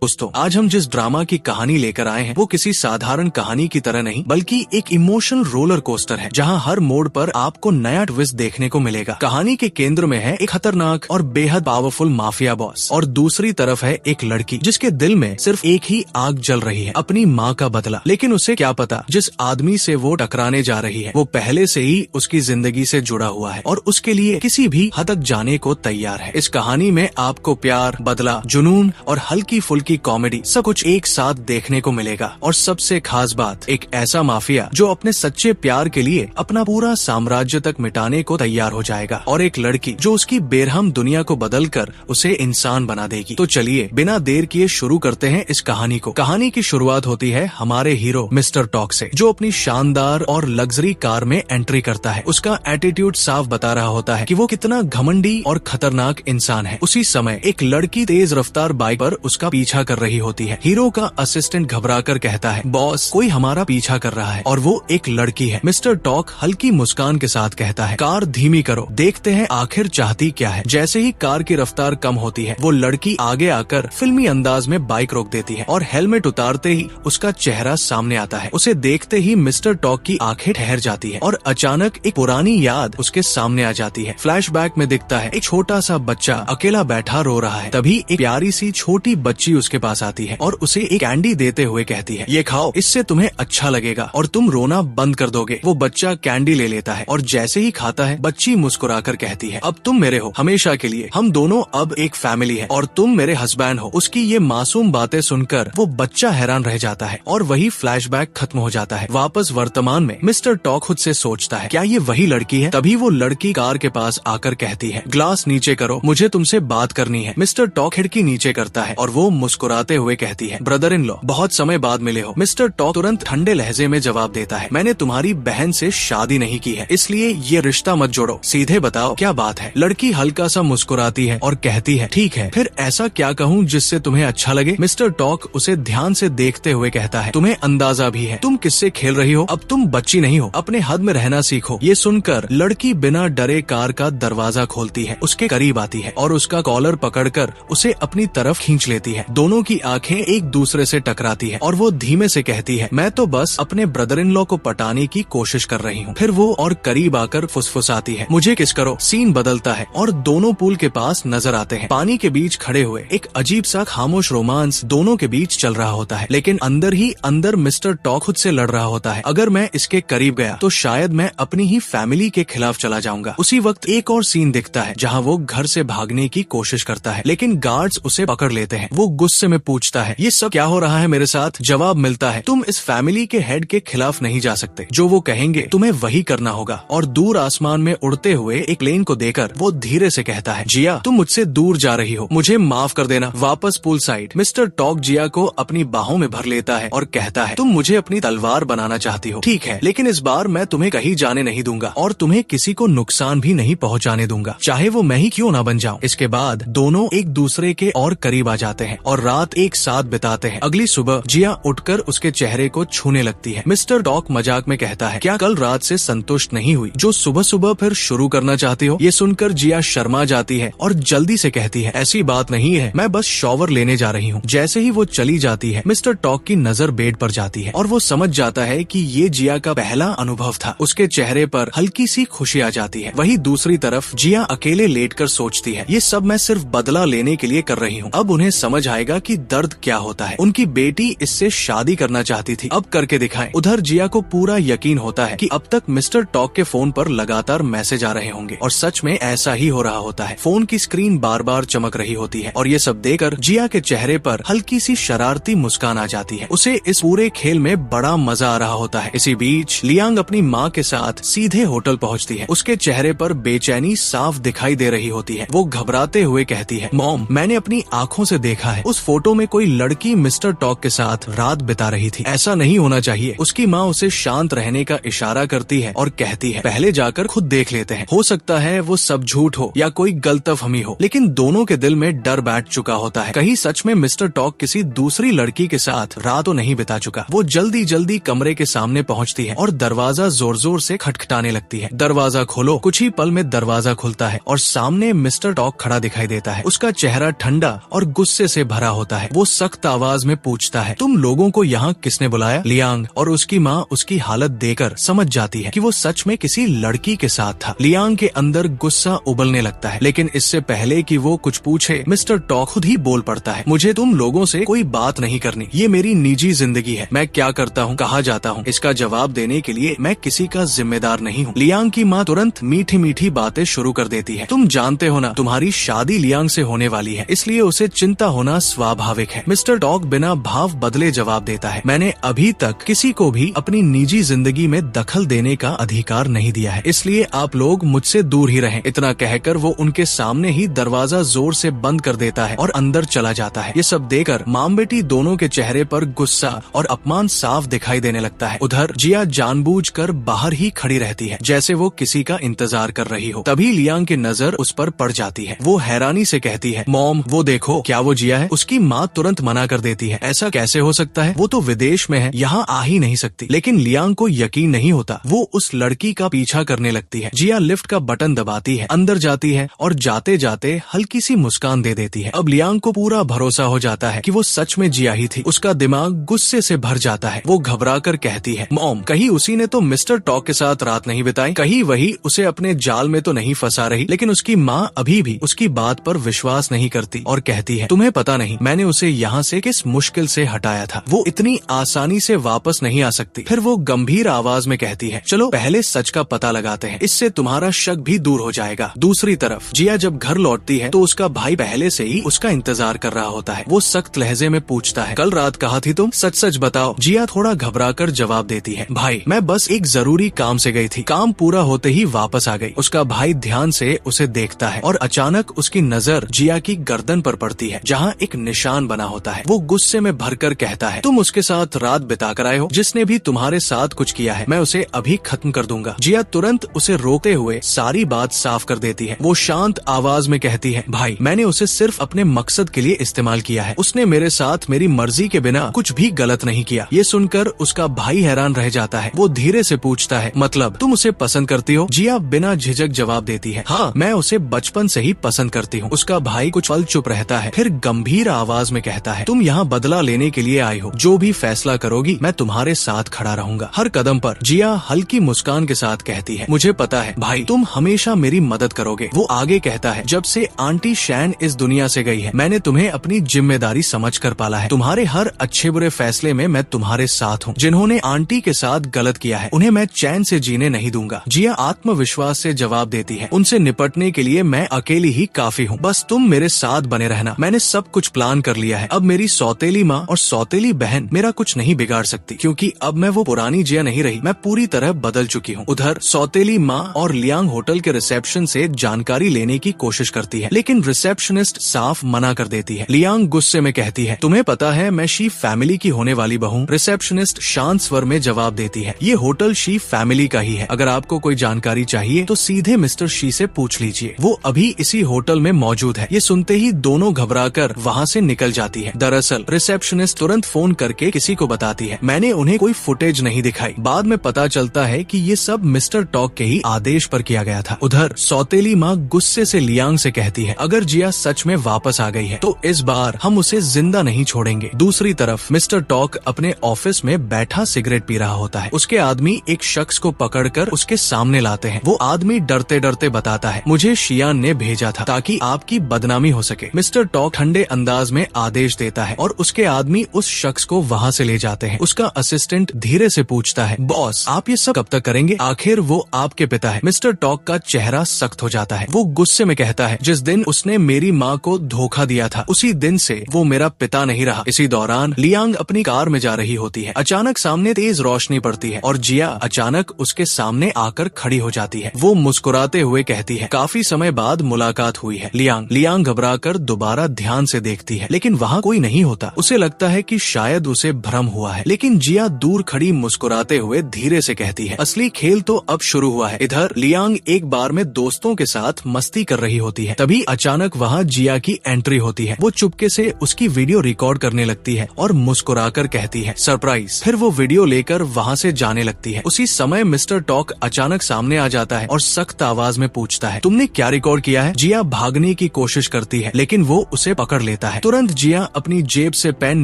दोस्तों, आज हम जिस ड्रामा की कहानी लेकर आए हैं वो किसी साधारण कहानी की तरह नहीं बल्कि एक इमोशनल रोलर कोस्टर है, जहां हर मोड़ पर आपको नया ट्विस्ट देखने को मिलेगा। कहानी के केंद्र में है एक खतरनाक और बेहद पावरफुल माफिया बॉस और दूसरी तरफ है एक लड़की जिसके दिल में सिर्फ एक ही आग जल रही है, अपनी माँ का बदला। लेकिन उसे क्या पता, जिस आदमी से वो टकराने जा रही है वो पहले से ही उसकी जिंदगी से जुड़ा हुआ है और उसके लिए किसी भी हद तक जाने को तैयार है। इस कहानी में आपको प्यार, बदला, जुनून और हल्की फुल्की कॉमेडी सब कुछ एक साथ देखने को मिलेगा। और सबसे खास बात, एक ऐसा माफिया जो अपने सच्चे प्यार के लिए अपना पूरा साम्राज्य तक मिटाने को तैयार हो जाएगा, और एक लड़की जो उसकी बेरहम दुनिया को बदलकर उसे इंसान बना देगी। तो चलिए बिना देर किए शुरू करते हैं इस कहानी को। कहानी की शुरुआत होती है हमारे हीरो मिस्टर टॉक से, जो अपनी शानदार और लग्जरी कार में एंट्री करता है। उसका एटीट्यूड साफ बता रहा होता है कि वो कितना घमंडी और खतरनाक इंसान है। उसी समय एक लड़की तेज रफ्तार बाइक पर उसका पीछा कर रही होती है। हीरो का असिस्टेंट घबराकर कहता है, बॉस, कोई हमारा पीछा कर रहा है और वो एक लड़की है। मिस्टर टॉक हल्की मुस्कान के साथ कहता है, कार धीमी करो, देखते हैं आखिर चाहती क्या है। जैसे ही कार की रफ्तार कम होती है वो लड़की आगे आकर फिल्मी अंदाज में बाइक रोक देती है और हेलमेट उतारते ही उसका चेहरा सामने आता है। उसे देखते ही मिस्टर टॉक की आंखें ठहर जाती है और अचानक एक पुरानी याद उसके सामने आ जाती है। फ्लैशबैक में दिखता है एक छोटा सा बच्चा अकेला बैठा रो रहा है। तभी एक प्यारी सी छोटी बच्ची उसके पास आती है और उसे एक कैंडी देते हुए कहती है, ये खाओ, इससे तुम्हें अच्छा लगेगा और तुम रोना बंद कर दोगे। वो बच्चा कैंडी ले लेता है और जैसे ही खाता है बच्ची मुस्कुराकर कहती है, अब तुम मेरे हो हमेशा के लिए, हम दोनों अब एक फैमिली है और तुम मेरे हस्बैंड हो। उसकी ये मासूम बातें सुनकर वो बच्चा हैरान रह जाता है और वही फ्लैशबैक खत्म हो जाता है। वापस वर्तमान में मिस्टर टॉक खुद से सोचता है, क्या ये वही लड़की है? तभी वो लड़की कार के पास आकर कहती है, ग्लास नीचे करो, मुझे तुमसे बात करनी है। मिस्टर टॉक खिड़की नीचे करता है और वो मुस्कुराते हुए कहती है, ब्रदर इन लॉ, बहुत समय बाद मिले हो। मिस्टर टॉक तुरंत ठंडे लहजे में जवाब देता है, मैंने तुम्हारी बहन से शादी नहीं की है, इसलिए ये रिश्ता मत जोड़ो, सीधे बताओ क्या बात है। लड़की हल्का सा मुस्कुराती है और कहती है, ठीक है, फिर ऐसा क्या कहूँ जिससे तुम्हें अच्छा लगे। मिस्टर टॉक उसे ध्यान से देखते हुए कहता है, तुम्हें अंदाजा भी है तुम किससे खेल रही हो, अब तुम बच्ची नहीं हो, अपने हद में रहना सीखो। ये सुनकर लड़की बिना डरे कार का दरवाजा खोलती है, उसके करीब आती है और उसका कॉलर पकड़कर उसे अपनी तरफ खींच लेती है। दोनों की आंखें एक दूसरे से टकराती है और वो धीमे से कहती है, मैं तो बस अपने ब्रदर इन लॉ को पटाने की कोशिश कर रही हूँ। फिर वो और करीब आकर फुसफुसाती है, मुझे किस करो। सीन बदलता है और दोनों पूल के पास नजर आते हैं। पानी के बीच खड़े हुए एक अजीब सा खामोश रोमांस दोनों के बीच चल रहा होता है, लेकिन अंदर ही अंदर मिस्टर टॉक खुद से लड़ रहा होता है, अगर मैं इसके करीब गया तो शायद मैं अपनी ही फैमिली के खिलाफ चला जाऊंगा। उसी वक्त एक और सीन दिखता है जहाँ वो घर से भागने की कोशिश करता है, लेकिन गार्ड्स उसे पकड़ लेते हैं। वो गुस्से में पूछता है, ये सब क्या हो रहा है मेरे साथ? जवाब मिलता है, तुम इस फैमिली के हेड के खिलाफ नहीं जा सकते, जो वो कहेंगे तुम्हें वही करना होगा। और दूर आसमान में उड़ते हुए एक प्लेन को देखकर वो धीरे से कहता है, जिया, तुम मुझसे दूर जा रही हो, मुझे माफ कर देना। वापस पूल साइड मिस्टर टॉक जिया को अपनी बाहों में भर लेता है और कहता है, तुम मुझे अपनी तलवार बनाना चाहती हो, ठीक है, लेकिन इस बार मैं तुम्हें कहीं जाने नहीं दूंगा और तुम्हें किसी को नुकसान भी नहीं पहुँचाने दूंगा, चाहे वो मैं ही क्यों ना बन जाऊँ। इसके बाद दोनों एक दूसरे के और करीब आ जाते हैं और रात एक साथ बिताते हैं। अगली सुबह जिया उठकर उसके चेहरे को छूने लगती है। मिस्टर टॉक मजाक में कहता है, क्या कल रात से संतुष्ट नहीं हुई जो सुबह सुबह फिर शुरू करना चाहती हो? ये सुनकर जिया शर्मा जाती है और जल्दी से कहती है, ऐसी बात नहीं है, मैं बस शॉवर लेने जा रही हूँ। जैसे ही वो चली जाती है मिस्टर टॉक की नजर बेड पर जाती है और वो समझ जाता है कि ये जिया का पहला अनुभव था। उसके चेहरे पर हल्की सी खुशी आ जाती है। वही दूसरी तरफ जिया अकेले लेटकर सोचती है, ये सब मैं सिर्फ बदला लेने के लिए कर रही हूँ, अब उन्हें समझ आएगा कि दर्द क्या होता है। उनकी बेटी इससे शादी करना चाहती थी, अब करके दिखाएं। उधर जिया को पूरा यकीन होता है कि अब तक मिस्टर टॉक के फोन पर लगातार मैसेज आ रहे होंगे और सच में ऐसा ही हो रहा होता है। फोन की स्क्रीन बार बार चमक रही होती है और ये सब देखकर जिया के चेहरे पर हल्की सी शरारती मुस्कान आ जाती है। उसे इस पूरे खेल में बड़ा मजा आ रहा होता है। इसी बीच लियांग अपनी माँ के साथ सीधे होटल पहुँचती है। उसके चेहरे पर बेचैनी साफ दिखाई दे रही होती है। वो घबराते हुए कहती है, मॉम, मैंने अपनी आँखों से देखा है, उस फोटो में कोई लड़की मिस्टर टॉक के साथ रात बिता रही थी, ऐसा नहीं होना चाहिए। उसकी माँ उसे शांत रहने का इशारा करती है और कहती है, पहले जाकर खुद देख लेते हैं, हो सकता है वो सब झूठ हो या कोई गलतफहमी हो। लेकिन दोनों के दिल में डर बैठ चुका होता है, कहीं सच में मिस्टर टॉक किसी दूसरी लड़की के साथ रात तो नहीं बिता चुका। वो जल्दी जल्दी कमरे के सामने पहुँचती है और दरवाजा जोर जोर से खटखटाने लगती है। दरवाजा खोलो। कुछ ही पल में दरवाजा खुलता है और सामने मिस्टर टॉक खड़ा दिखाई देता है। उसका चेहरा ठंडा और गुस्से से भरा होता है। वो सख्त आवाज में पूछता है, तुम लोगों को यहाँ किसने बुलाया? लियांग और उसकी माँ उसकी हालत देकर समझ जाती है कि वो सच में किसी लड़की के साथ था। लियांग के अंदर गुस्सा उबलने लगता है, लेकिन इससे पहले कि वो कुछ पूछे मिस्टर टॉक खुद ही बोल पड़ता है, मुझे तुम लोगों से कोई बात नहीं करनी, ये मेरी निजी जिंदगी है, मैं क्या करता हूँ, कहाँ जाता हूँ, इसका जवाब देने के लिए मैं किसी का जिम्मेदार नहीं हूँ। लियांग की माँ तुरंत मीठी मीठी बातें शुरू कर देती है, तुम जानते हो ना तुम्हारी शादी लियांग से होने वाली है, इसलिए उसे चिंता होना स्वाभाविक है। मिस्टर टॉक बिना भाव बदले जवाब देता है, मैंने अभी तक किसी को भी अपनी निजी जिंदगी में दखल देने का अधिकार नहीं दिया है, इसलिए आप लोग मुझसे दूर ही रहें। इतना कहकर वो उनके सामने ही दरवाजा जोर से बंद कर देता है और अंदर चला जाता है। ये सब देखकर माम बेटी दोनों के चेहरे पर गुस्सा और अपमान साफ दिखाई देने लगता है। उधर जिया जानबूझकर बाहर ही खड़ी रहती है, जैसे वो किसी का इंतजार कर रही हो। तभी लियांग की नजर उस पर पड़ जाती है। वो हैरानी से कहती है, मॉम वो देखो, क्या वो जिया है? उसकी माँ तुरंत मना कर देती है, ऐसा कैसे हो सकता है, वो तो विदेश में है, यहाँ आ ही नहीं सकती। लेकिन लियांग को यकीन नहीं होता, वो उस लड़की का पीछा करने लगती है। जिया लिफ्ट का बटन दबाती है, अंदर जाती है और जाते जाते हल्की सी मुस्कान दे देती है। अब लियांग को पूरा भरोसा हो जाता है कि वो सच में जिया ही थी। उसका दिमाग गुस्से से भर जाता है। वो घबरा कर कहती है, मॉम कहीं उसी ने तो मिस्टर टॉक के साथ रात नहीं बिताई, कहीं वही उसे अपने जाल में तो नहीं फंसा रही। लेकिन उसकी माँ अभी भी उसकी बात पर विश्वास नहीं करती और कहती है, तुम्हें पता नहीं मैंने उसे यहाँ से किस मुश्किल से हटाया था, वो इतनी आसानी से वापस नहीं आ सकती। फिर वो गंभीर आवाज में कहती है, चलो पहले सच का पता लगाते हैं, इससे तुम्हारा शक भी दूर हो जाएगा। दूसरी तरफ जिया जब घर लौटती है तो उसका भाई पहले से ही उसका इंतजार कर रहा होता है। वो सख्त लहजे में पूछता है, कल रात कहाँ थी तुम, सच सच बताओ। जिया थोड़ा घबराकर जवाब देती है, भाई मैं बस एक जरूरी काम से गई थी, काम पूरा होते ही वापस आ गई। उसका भाई ध्यान से उसे देखता है और अचानक उसकी नजर जिया की गर्दन पर पड़ती है, जहाँ एक निशान बना होता है। वो गुस्से में भरकर कहता है, तुम उसके साथ रात बिता कर आए हो, जिसने भी तुम्हारे साथ कुछ किया है मैं उसे अभी खत्म कर दूंगा। जिया तुरंत उसे रोकते हुए सारी बात साफ कर देती है। वो शांत आवाज में कहती है, भाई मैंने उसे सिर्फ अपने मकसद के लिए इस्तेमाल किया है, उसने मेरे साथ मेरी मर्जी के बिना कुछ भी गलत नहीं किया। ये सुनकर उसका भाई हैरान रह जाता है। वो धीरे से पूछता है, मतलब तुम उसे पसंद करती हो? जिया बिना झिझक जवाब देती है, हाँ मैं उसे बचपन से ही पसंद करती हूँ। उसका भाई कुछ पल चुप रहता है, फिर गंभीर आवाज में कहता है, तुम यहाँ बदला लेने के लिए आई हो, जो भी फैसला करोगी मैं तुम्हारे साथ खड़ा रहूंगा हर कदम पर। जिया हल्की मुस्कान के साथ कहती है, मुझे पता है भाई तुम हमेशा मेरी मदद करोगे। वो आगे कहता है, जब से आंटी शैन इस दुनिया से गई है मैंने तुम्हें अपनी जिम्मेदारी समझ कर पाला है, तुम्हारे हर अच्छे बुरे फैसले में मैं तुम्हारे साथ हूँ। जिन्होंने आंटी के साथ गलत किया है उन्हें मैं चैन से जीने नहीं दूंगा। जिया आत्मविश्वास से जवाब देती है, उनसे निपटने के लिए मैं अकेली ही काफी हूँ, बस तुम मेरे साथ बने रहना। मैंने सब कुछ प्लान कर लिया है, अब मेरी सौतेली माँ और सौतेली बहन मेरा कुछ नहीं बिगाड़ सकती, क्योंकि अब मैं वो पुरानी जिया नहीं रही, मैं पूरी तरह बदल चुकी हूँ। उधर सौतेली माँ और लियांग होटल के रिसेप्शन से जानकारी लेने की कोशिश करती है, लेकिन रिसेप्शनिस्ट साफ मना कर देती है। लियांग गुस्से में कहती है, तुम्हें पता है मैं शी फैमिली की होने वाली बहू। रिसेप्शनिस्ट शांत स्वर में जवाब देती है, ये होटल शी फैमिली का ही है, अगर आपको कोई जानकारी चाहिए तो सीधे मिस्टर शी से पूछ लीजिए, वो अभी इसी होटल में मौजूद है। ये सुनते ही दोनों घबराकर वहाँ से निकल जाती है। दरअसल रिसेप्शनिस्ट तुरंत फोन करके किसी को बताती है, मैंने उन्हें कोई फुटेज नहीं दिखाई। बाद में पता चलता है कि ये सब मिस्टर टॉक के ही आदेश पर किया गया था। उधर सौतेली माँ गुस्से से लियांग से कहती है, अगर जिया सच में वापस आ गई है तो इस बार हम उसे जिंदा नहीं छोड़ेंगे। दूसरी तरफ मिस्टर टॉक अपने ऑफिस में बैठा सिगरेट पी रहा होता है। उसके आदमी एक शख्स को पकड़कर उसके सामने लाते हैं। वो आदमी डरते डरते बताता है, मुझे शियान ने भेजा था ताकि आपकी बदनामी हो सके। मिस्टर टॉक ठंडे अंदाज में आदेश देता है और उसके आदमी उस शख्स को वहाँ से ले जाते हैं। उसका असिस्टेंट धीरे से पूछता है, बॉस आप ये सब कब तक करेंगे? आखिर वो आपके पिता है। मिस्टर टॉक का चेहरा सख्त हो जाता है। वो गुस्से में कहता है, जिस दिन उसने मेरी माँ को धोखा दिया था उसी दिन से वो मेरा पिता नहीं रहा। इसी दौरान लियांग अपनी कार में जा रही होती है। अचानक सामने तेज रोशनी पड़ती है और जिया अचानक उसके सामने आकर खड़ी हो जाती है। वो मुस्कुराते हुए कहती है, काफी समय बाद मुलाकात हुई है। लियांग घबराकर दोबारा ध्यान से देखती है, लेकिन वहाँ कोई नहीं होता। उसे लगता है कि शायद उसे भ्रम हुआ है, लेकिन जिया दूर खड़ी मुस्कुराते हुए धीरे से कहती है, असली खेल तो अब शुरू हुआ है। इधर लियांग एक बार में दोस्तों के साथ मस्ती कर रही होती है, तभी अचानक वहाँ जिया की एंट्री होती है। वो चुपके से उसकी वीडियो रिकॉर्ड करने लगती है और मुस्कुराकर कहती है, सरप्राइज। फिर वो वीडियो लेकर वहाँ से जाने लगती है। उसी समय मिस्टर टॉक अचानक सामने आ जाता है और सख्त आवाज में पूछता है, तुमने क्या रिकॉर्ड किया है? जिया भागने की कोशिश करती है, लेकिन वो उसे पकड़ लेता है। तुरंत जिया अपनी जेब से पेन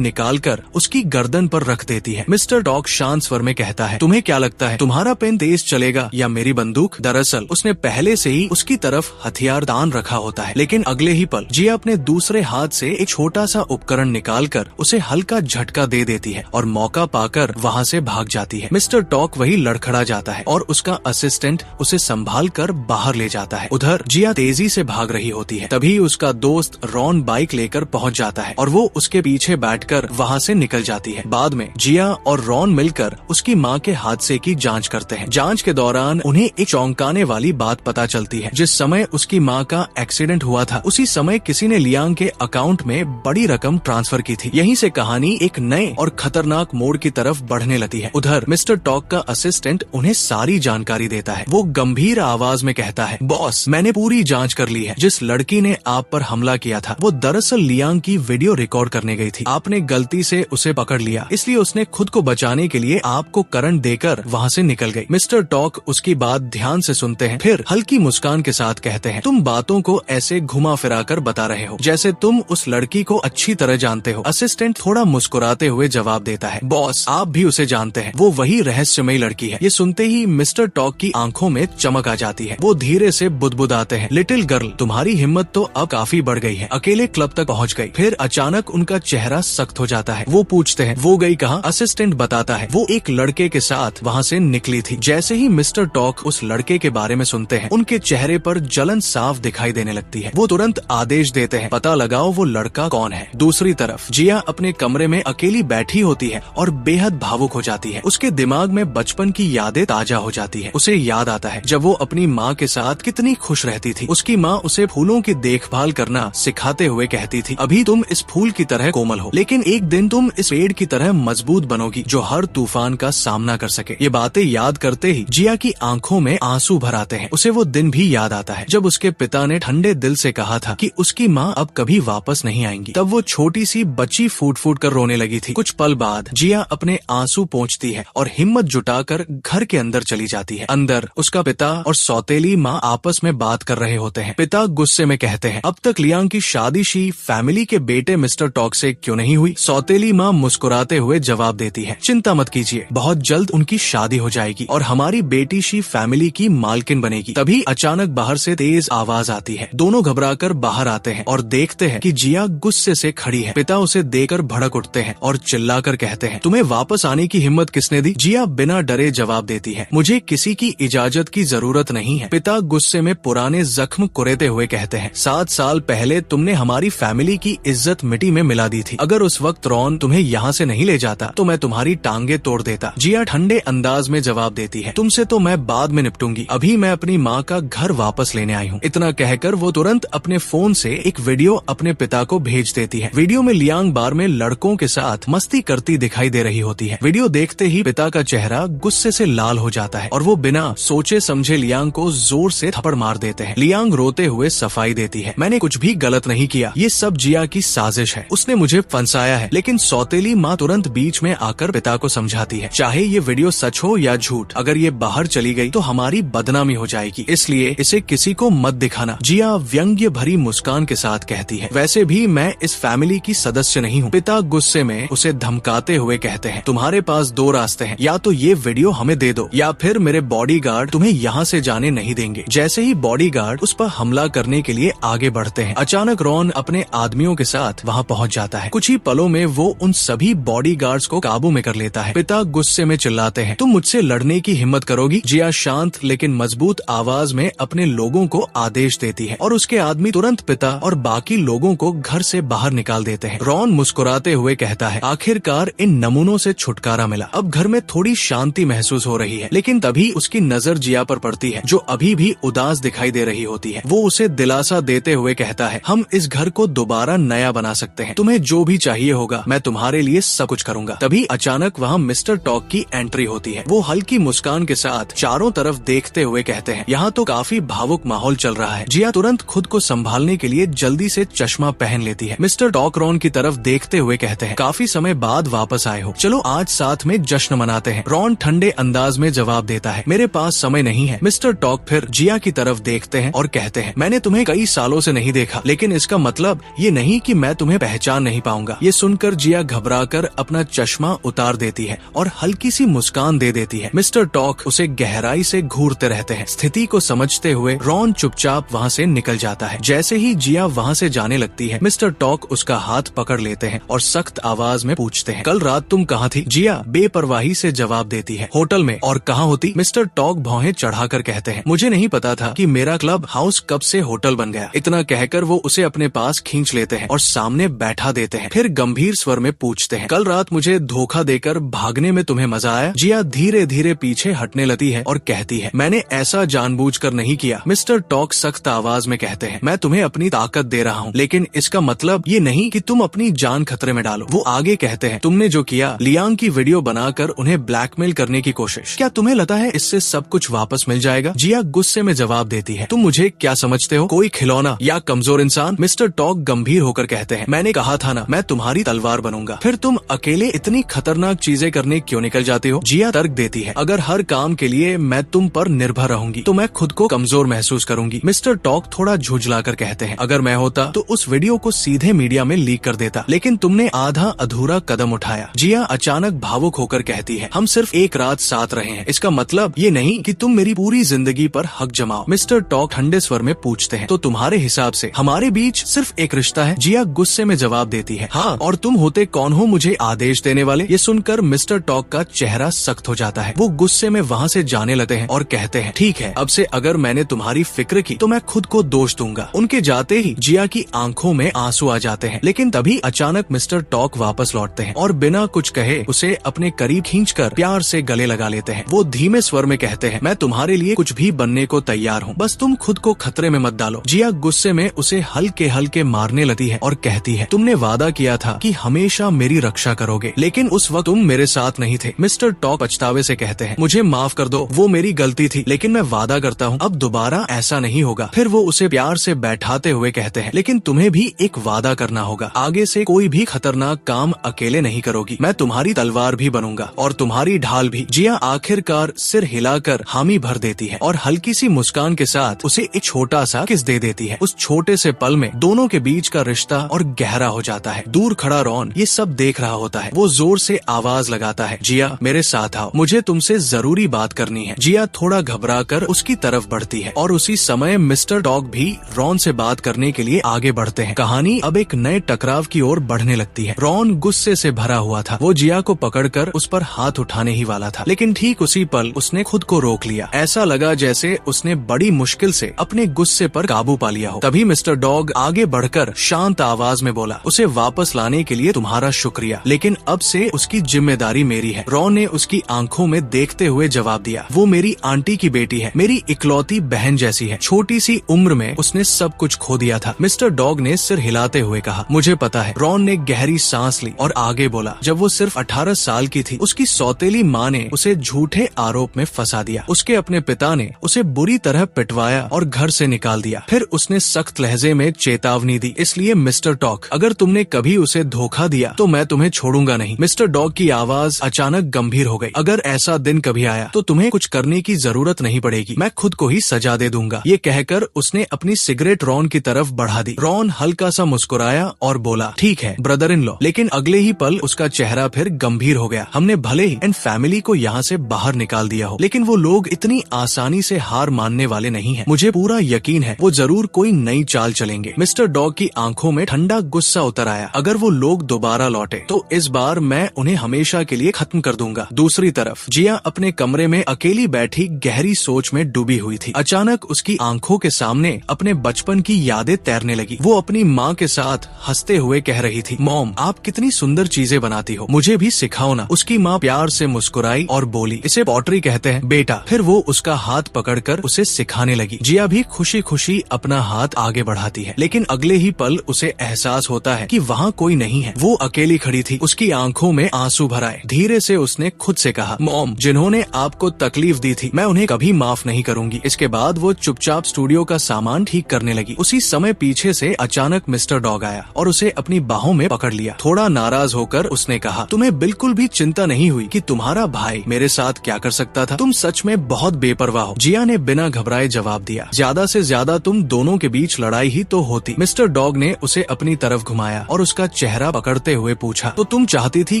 निकालकर उसकी गर्दन पर रख देती है। मिस्टर टॉक शांत स्वर में कहता है, तुम्हें क्या लगता है तुम्हारा पेन तेज चलेगा या मेरी बंदूक? दरअसल उसने पहले से ही उसकी तरफ हथियार तान रखा होता है, लेकिन अगले ही पल जिया अपने दूसरे हाथ से एक छोटा सा उपकरण निकालकर उसे हल्का झटका दे देती है और मौका पाकर वहाँ से भाग जाती है। मिस्टर टॉक वही लड़खड़ा जाता है और उसका असिस्टेंट उसे संभाल कर बाहर ले जाता है। उधर जिया तेजी से भाग रही होती है, तभी उसका दोस्त रॉन बाइक लेकर पहुँच जाता है और वो उसके पीछे बैठकर वहाँ से निकल जाती है। बाद में जिया और रॉन मिलकर उसकी माँ के हादसे की जांच करते हैं। जांच के दौरान उन्हें एक चौंकाने वाली बात पता चलती है। जिस समय उसकी माँ का एक्सीडेंट हुआ था उसी समय किसी ने लियांग के अकाउंट में बड़ी रकम ट्रांसफर की थी। यहीं से कहानी एक नए और खतरनाक मोड़ की तरफ बढ़ने लगती है। उधर मिस्टर टॉक का असिस्टेंट उन्हें सारी जानकारी देता है। वो गंभीर आवाज में कहता है, बॉस मैंने पूरी जांच कर ली है। जिस लड़की ने आप पर हमला किया था वो दरअसल लियांग की वीडियो रिकॉर्ड करने गई थी। आपने गलती से उसे पकड़ लिया, इसलिए उसने खुद को बचाने के लिए आपको करंट देकर वहाँ से निकल गई। मिस्टर टॉक उसकी बात ध्यान से सुनते हैं, फिर हल्की मुस्कान के साथ कहते हैं, तुम बातों को ऐसे घुमा फिरा कर बता रहे हो जैसे तुम उस लड़की को अच्छी तरह जानते हो। असिस्टेंट थोड़ा मुस्कुराते हुए जवाब देता है, बॉस आप भी उसे जानते हैं, वो वही रहस्यमयी लड़की है। ये सुनते ही मिस्टर टॉक की आंखों में चमक आ जाती है। वो धीरे से बुदबुदाते हैं, लिटिल गर्ल तुम्हारी हिम्मत तो अब काफी बढ़ गई है, अकेले क्लब तक पहुँच गई। फिर अचानक उनका चेहरा सख्त हो जाता है। वो पूछते हैं, वो गई कहाँ? असिस्टेंट बताता है, वो एक लड़के के साथ वहाँ से निकली थी। जैसे ही मिस्टर टॉक उस लड़के के बारे में सुनते हैं उनके चेहरे पर जलन साफ दिखाई देने लगती है। वो तुरंत आदेश देते हैं, पता लगाओ वो लड़का कौन है। दूसरी तरफ जिया अपने कमरे में अकेली बैठी होती है और बेहद भावुक हो जाती है। उसके दिमाग में बचपन की यादें ताजा हो जाती है। उसे याद आता है जब वो अपनी माँ के साथ कितनी खुश रहती थी। उसकी माँ उसे फूलों की देखभाल करना सिखाते हुए कहती थी, अभी तुम इस फूल की तरह कोमल हो, लेकिन एक दिन तुम इस पेड़ की तरह मजबूत बनोगी जो हर तूफान का सामना कर सके। ये बातें याद करते ही जिया की आंखों में आंसू भर आते हैं। उसे वो दिन भी याद आता है जब उसके पिता ने ठंडे दिल से कहा था कि उसकी माँ अब कभी वापस नहीं आएंगी। तब वो छोटी सी बच्ची फूट फूट कर रोने लगी थी। कुछ पल बाद जिया अपने आंसू पोंछती है और हिम्मत जुटाकर घर के अंदर चली जाती है। अंदर उसका पिता और सौतेली माँ आपस में बात कर रहे होते हैं। पिता गुस्से में कहते हैं, अब तक लियांग की शादीशी फैमिली के बेटे मिस्टर टॉक से क्यों नहीं हुई? सौतेली माँ मुस्कुराते हुए जवाब देती है, चिंता मत कीजिए, बहुत जल्द उनकी शादी हो जाएगी और हमारी बेटी शी फैमिली की मालकिन बनेगी। तभी अचानक बाहर से तेज आवाज आती है। दोनों घबराकर बाहर आते हैं और देखते हैं कि जिया गुस्से से खड़ी है। पिता उसे देखकर भड़क उठते हैं और चिल्लाकर कहते हैं, तुम्हें वापस आने की हिम्मत किसने दी? जिया बिना डरे जवाब देती है, मुझे किसी की इजाजत की जरूरत नहीं है। पिता गुस्से में पुराने जख्म कुरेदते हुए कहते हैं, 7 साल पहले तुमने हमारी फैमिली की इज्जत मिट्टी में मिला दी थी। अगर उस वक्त रॉन तुम्हें यहाँ से नहीं ले जाता तो मैं तुम्हारी टांगे तोड़ देता। जिया ठंडे अंदाज में जवाब देती है, तुमसे तो मैं बाद में निपटूंगी, अभी मैं अपनी माँ का घर वापस लेने आई हूँ। इतना कहकर वो तुरंत अपने फोन से एक वीडियो अपने पिता को भेज देती है। वीडियो में लियांग बार में लड़कों के साथ मस्ती करती दिखाई दे रही होती है। वीडियो देखते ही पिता का चेहरा गुस्से से लाल हो जाता है और वो बिना सोचे समझे लियांग को जोर से थप्पड़ मार देते हैं। लियांग रोते हुए सफाई देती है, मैंने कुछ भी गलत नहीं किया, ये सब जिया की साजिश है, उसने मुझे फंसाया है। लेकिन सौतेली माँ तुरंत बीच में आकर पिता को समझाती है, चाहे ये वीडियो सच हो या झूठ, अगर ये बाहर चली गई तो हमारी बदनामी हो जाएगी, इसलिए इसे किसी को मत दिखाना। जिया व्यंग्य भरी मुस्कान के साथ कहती है, वैसे भी मैं इस फैमिली की सदस्य नहीं हूँ। पिता गुस्से में उसे धमकाते हुए कहते हैं, तुम्हारे पास 2 रास्ते हैं, या तो ये वीडियो हमें दे दो या फिर मेरे बॉडीगार्ड तुम्हें यहाँ से जाने नहीं देंगे। जैसे ही बॉडीगार्ड उस पर हमला करने के लिए आगे बढ़ते हैं, अचानक रॉन अपने आदमियों के साथ वहाँ पहुँच जाता है। कुछ ही पलों में वो उन सभी बॉडीगार्ड्स को काबू में कर लेता है। पिता गुस्से में चिल्लाते हैं, तुम मुझसे लड़ने की हिम्मत करोगी? जिया शांत लेकिन मजबूत आवाज में अपने लोगों को आदेश देती है और उसके आदमी तुरंत पिता और बाकी लोगों को घर से बाहर निकाल देते हैं। रॉन मुस्कुराते हुए कहता है, आखिरकार इन नमूनों से छुटकारा मिला, अब घर में थोड़ी शांति महसूस हो रही है। लेकिन तभी उसकी नजर जिया पर पड़ती है जो अभी भी उदास दिखाई दे रही होती है। वो उसे दिलासा देते हुए कहता है, हम इस घर को दोबारा नया बना सकते हैं, तुम्हें जो भी चाहिए होगा मैं तुम्हारे लिए सब कुछ करूंगा। तभी अचानक वहाँ मिस्टर टॉक की एंट्री होती है। वो हल्की मुस्कान के साथ चारों तरफ देखते हुए कहते हैं, यहाँ तो काफी भावुक माहौल चल रहा है। जिया तुरंत खुद को संभालने के लिए जल्दी से चश्मा पहन लेती है। मिस्टर टॉक रॉन की तरफ देखते हुए कहते हैं, काफी समय बाद वापस आए हो, चलो आज साथ में जश्न मनाते हैं। रॉन ठंडे अंदाज में जवाब देता है, मेरे पास समय नहीं है। मिस्टर टॉक फिर जिया की तरफ देखते हैं और कहते हैं, मैंने तुम्हें कई सालों से नहीं देखा, लेकिन इसका मतलब ये नहीं कि मैं तुम्हें पहचान नहीं पाऊंगा। ये सुनकर जिया घबराकर अपना चश्मा उतार देती है और हल्की सी मुस्कान दे देती है। मिस्टर टॉक उसे गहराई से घूरते रहते हैं। स्थिति को समझते हुए रॉन चुपचाप वहाँ से निकल जाता है। जैसे ही जिया वहाँ से जाने लगती है, मिस्टर टॉक उसका हाथ पकड़ लेते हैं और सख्त आवाज में पूछते हैं, कल रात तुम कहाँ थी? जिया बेपरवाही से जवाब देती है, होटल में। और कहाँ होती? मिस्टर टॉक भौहें चढ़ाकर कहते हैं, मुझे नहीं पता था कि मेरा क्लब हाउस कब से होटल बन गया। इतना कहकर वो उसे अपने पास खींच लेते हैं और सामने बैठा देते हैं। फिर गंभीर स्वर में पूछते हैं, कल रात मुझे धोखा देकर भागने में तुम्हें मजा आया? जिया धीरे धीरे पीछे हटने लगती है और कहती है, मैंने ऐसा जानबूझकर नहीं किया। मिस्टर टॉक सख्त आवाज में कहते हैं, मैं तुम्हें अपनी ताकत दे रहा हूँ, लेकिन इसका मतलब ये नहीं कि तुम अपनी जान खतरे में डालो। वो आगे कहते हैं, तुमने जो किया, लियांग की वीडियो बनाकर उन्हें ब्लैकमेल करने की कोशिश, क्या तुम्हें लगता है इससे सब कुछ वापस मिल जाएगा? जिया गुस्से में जवाब देती है, तुम मुझे क्या समझते हो, कोई खिलौना या कमजोर इंसान? मिस्टर टॉक गंभीर होकर कहते हैं, मैंने कहा था ना, मैं तुम्हारी तलवार बनूंगा। फिर तुम अकेले इतनी खतरनाक चीजें करने क्यों निकल जाते हो? जिया तर्क देती है, अगर हर काम के लिए मैं तुम पर निर्भर रहूंगी तो मैं खुद को कमजोर महसूस करूंगी। मिस्टर टॉक थोड़ा झुंझलाकर कहते हैं, अगर मैं होता तो उस वीडियो को सीधे मीडिया में लीक कर देता, लेकिन तुमने आधा अधूरा कदम उठाया। जिया अचानक भावुक होकर कहती है, हम सिर्फ एक रात साथ रहे हैं, इसका मतलब ये नहीं कि तुम मेरी पूरी जिंदगी पर हक जमाओ। मिस्टर टॉक ठंडे स्वर में पूछते हैं, तो तुम्हारे हिसाब से हमारे बीच सिर्फ एक रिश्ता है? जिया गुस्से में जवाब देती है, हाँ, और तुम होते कौन हो मुझे आदेश देने वाले? ये सुनकर मिस्टर टॉक का चेहरा सख्त हो जाता है। वो गुस्से में वहाँ से जाने लगते हैं और कहते हैं, ठीक है, अब से अगर मैंने तुम्हारी फिक्र की तो मैं खुद को दोष दूंगा। उनके जाते ही जिया की आंखों में आंसू आ जाते हैं, लेकिन तभी अचानक मिस्टर टॉक वापस लौटते हैं और बिना कुछ कहे उसे अपने करीब खींचकर प्यार से गले लगा लेते हैं। वो धीमे स्वर में कहते हैं, मैं तुम्हारे लिए कुछ भी बनने को तैयार हूँ, बस तुम खुद को खतरे में मत डालो। जिया गुस्से में उसे हल्के हल्के मारने लगती है और कहती है, तुमने वादा किया था कि हमेशा मेरी रक्षा करोगे, लेकिन उस वक्त तुम मेरे साथ नहीं थे। मिस्टर टॉक पछतावे से कहते हैं, मुझे माफ कर दो, वो मेरी गलती थी, लेकिन मैं वादा करता हूँ अब दोबारा ऐसा नहीं होगा। फिर वो उसे प्यार से बैठाते हुए कहते हैं, लेकिन तुम्हें भी एक वादा करना होगा, आगे से कोई भी खतरनाक काम अकेले नहीं करोगी, मैं तुम्हारी तलवार भी बनूंगा और तुम्हारी ढाल भी। जिया आखिरकार सिर हिलाकर हामी भर देती है और हल्की सी मुस्कान के साथ उसे एक छोटा सा किस दे देती है। उस छोटे से पल में दोनों के बीच का रिश्ता और गहरा हो जाता है। दूर खड़ा रॉन ये सब देख रहा होता है। वो जोर से आवाज लगाता है, जिया मेरे साथ आओ, मुझे तुमसे जरूरी बात करनी है। जिया थोड़ा घबराकर उसकी तरफ बढ़ती है और उसी समय मिस्टर टॉक भी रॉन से बात करने के लिए आगे बढ़ते हैं। कहानी अब एक नए टकराव की ओर बढ़ने लगती है। रॉन गुस्से से भरा हुआ था। वो जिया को पकड़कर उस पर हाथ उठाने ही वाला था, लेकिन ठीक उसी पल उसने खुद को रोक लिया। ऐसा लगा जैसे उसने बड़ी मुश्किल से अपने गुस्से पर काबू पा लिया हो। तभी मिस्टर डॉग आगे बढ़कर शांत आवाज में बोला, उसे वापस लाने के लिए तुम्हारा शुक्रिया, लेकिन अब से उसकी जिम्मेदारी मेरी है। रॉन ने उसकी आंखों में देखते हुए जवाब दिया, वो मेरी आंटी की बेटी है, मेरी इकलौती बहन जैसी है। छोटी सी उम्र में उसने सब कुछ खो दिया था। मिस्टर डॉग ने सिर हिलाते हुए कहा, मुझे पता है। रॉन ने गहरी सांस ली और आगे बोला, जब वो सिर्फ 18 साल की थी, उसकी सौतेली माँ ने उसे झूठे आरोप में फंसा दिया। उसके अपने पिता ने उसे बुरी तरह पिटवाया और घर से निकाल दिया। फिर उसने सख्त लहजे में चेतावनी दी, इसलिए मिस्टर टॉक, अगर तुमने कभी उसे धोखा दिया तो मैं तुम्हें छोड़ूंगा नहीं। मिस्टर डॉग की आवाज अचानक गंभीर हो गई, अगर ऐसा दिन कभी आया तो तुम्हें कुछ करने की जरूरत नहीं पड़ेगी, मैं खुद को ही सजा दे दूंगा। ये कहकर उसने अपनी सिगरेट रॉन की तरफ बढ़ा दी। रॉन हल्का सा मुस्कुराया और बोला, ठीक है ब्रदर इन लॉ, लेकिन अगले ही पल उसका चेहरा फिर गंभीर हो गया। हमने भले ही इन फैमिली को यहाँ से बाहर निकाल दिया हो, लेकिन वो लोग इतनी आसानी से हार मानने वाले नहीं हैं। मुझे पूरा यकीन है वो जरूर कोई नई चाल चलेंगे। मिस्टर डॉग की आंखों में ठंडा गुस्सा उतर आया, अगर वो लोग दोबारा लौटे तो इस बार मैं उन्हें हमेशा के लिए खत्म कर दूंगा। दूसरी तरफ जिया अपने कमरे में अकेली बैठी गहरी सोच में डूबी हुई थी। अचानक उसकी आंखों के सामने अपने बचपन की यादें तैरने लगी। वो अपनी माँ के साथ हंसते हुए कह रही थी, मॉम आप कितनी सुंदर चीजें बनाती हो, मुझे भी सिखाओ ना। उसकी माँ प्यार से मुस्कुराई और बोली, इसे पॉटरी कहते हैं बेटा। फिर वो उसका हाथ पकड़कर उसे सिखाने लगी। जिया भी खुशी खुशी अपना हाथ आगे बढ़ाती है, लेकिन अगले ही पल उसे एहसास होता है कि वहाँ कोई नहीं है। वो अकेली खड़ी थी, उसकी आंखों में आंसू भर आए। धीरे से उसने खुद से कहा, मॉम जिन्होंने आपको तकलीफ दी थी मैं उन्हें कभी माफ नहीं करूंगी। इसके बाद वो चुपचाप स्टूडियो का सामान ठीक करने लगी। उसी समय पीछे से अचानक मिस्टर डॉग आया और उसे अपनी बाहों में पकड़ लिया। थोड़ा नाराज होकर उसने कहा, तुम्हें बिल्कुल भी चिंता नहीं हुई कि तुम्हारा भाई मेरे साथ क्या कर सकता था? तुम सच में बहुत बेपरवाह हो। जिया ने बिना घबराए जवाब दिया, ज्यादा से ज्यादा तुम दोनों के बीच लड़ाई ही तो होती। मिस्टर डॉग ने ने उसे अपनी तरफ घुमाया और उसका चेहरा पकड़ते हुए पूछा, तो तुम चाहती थी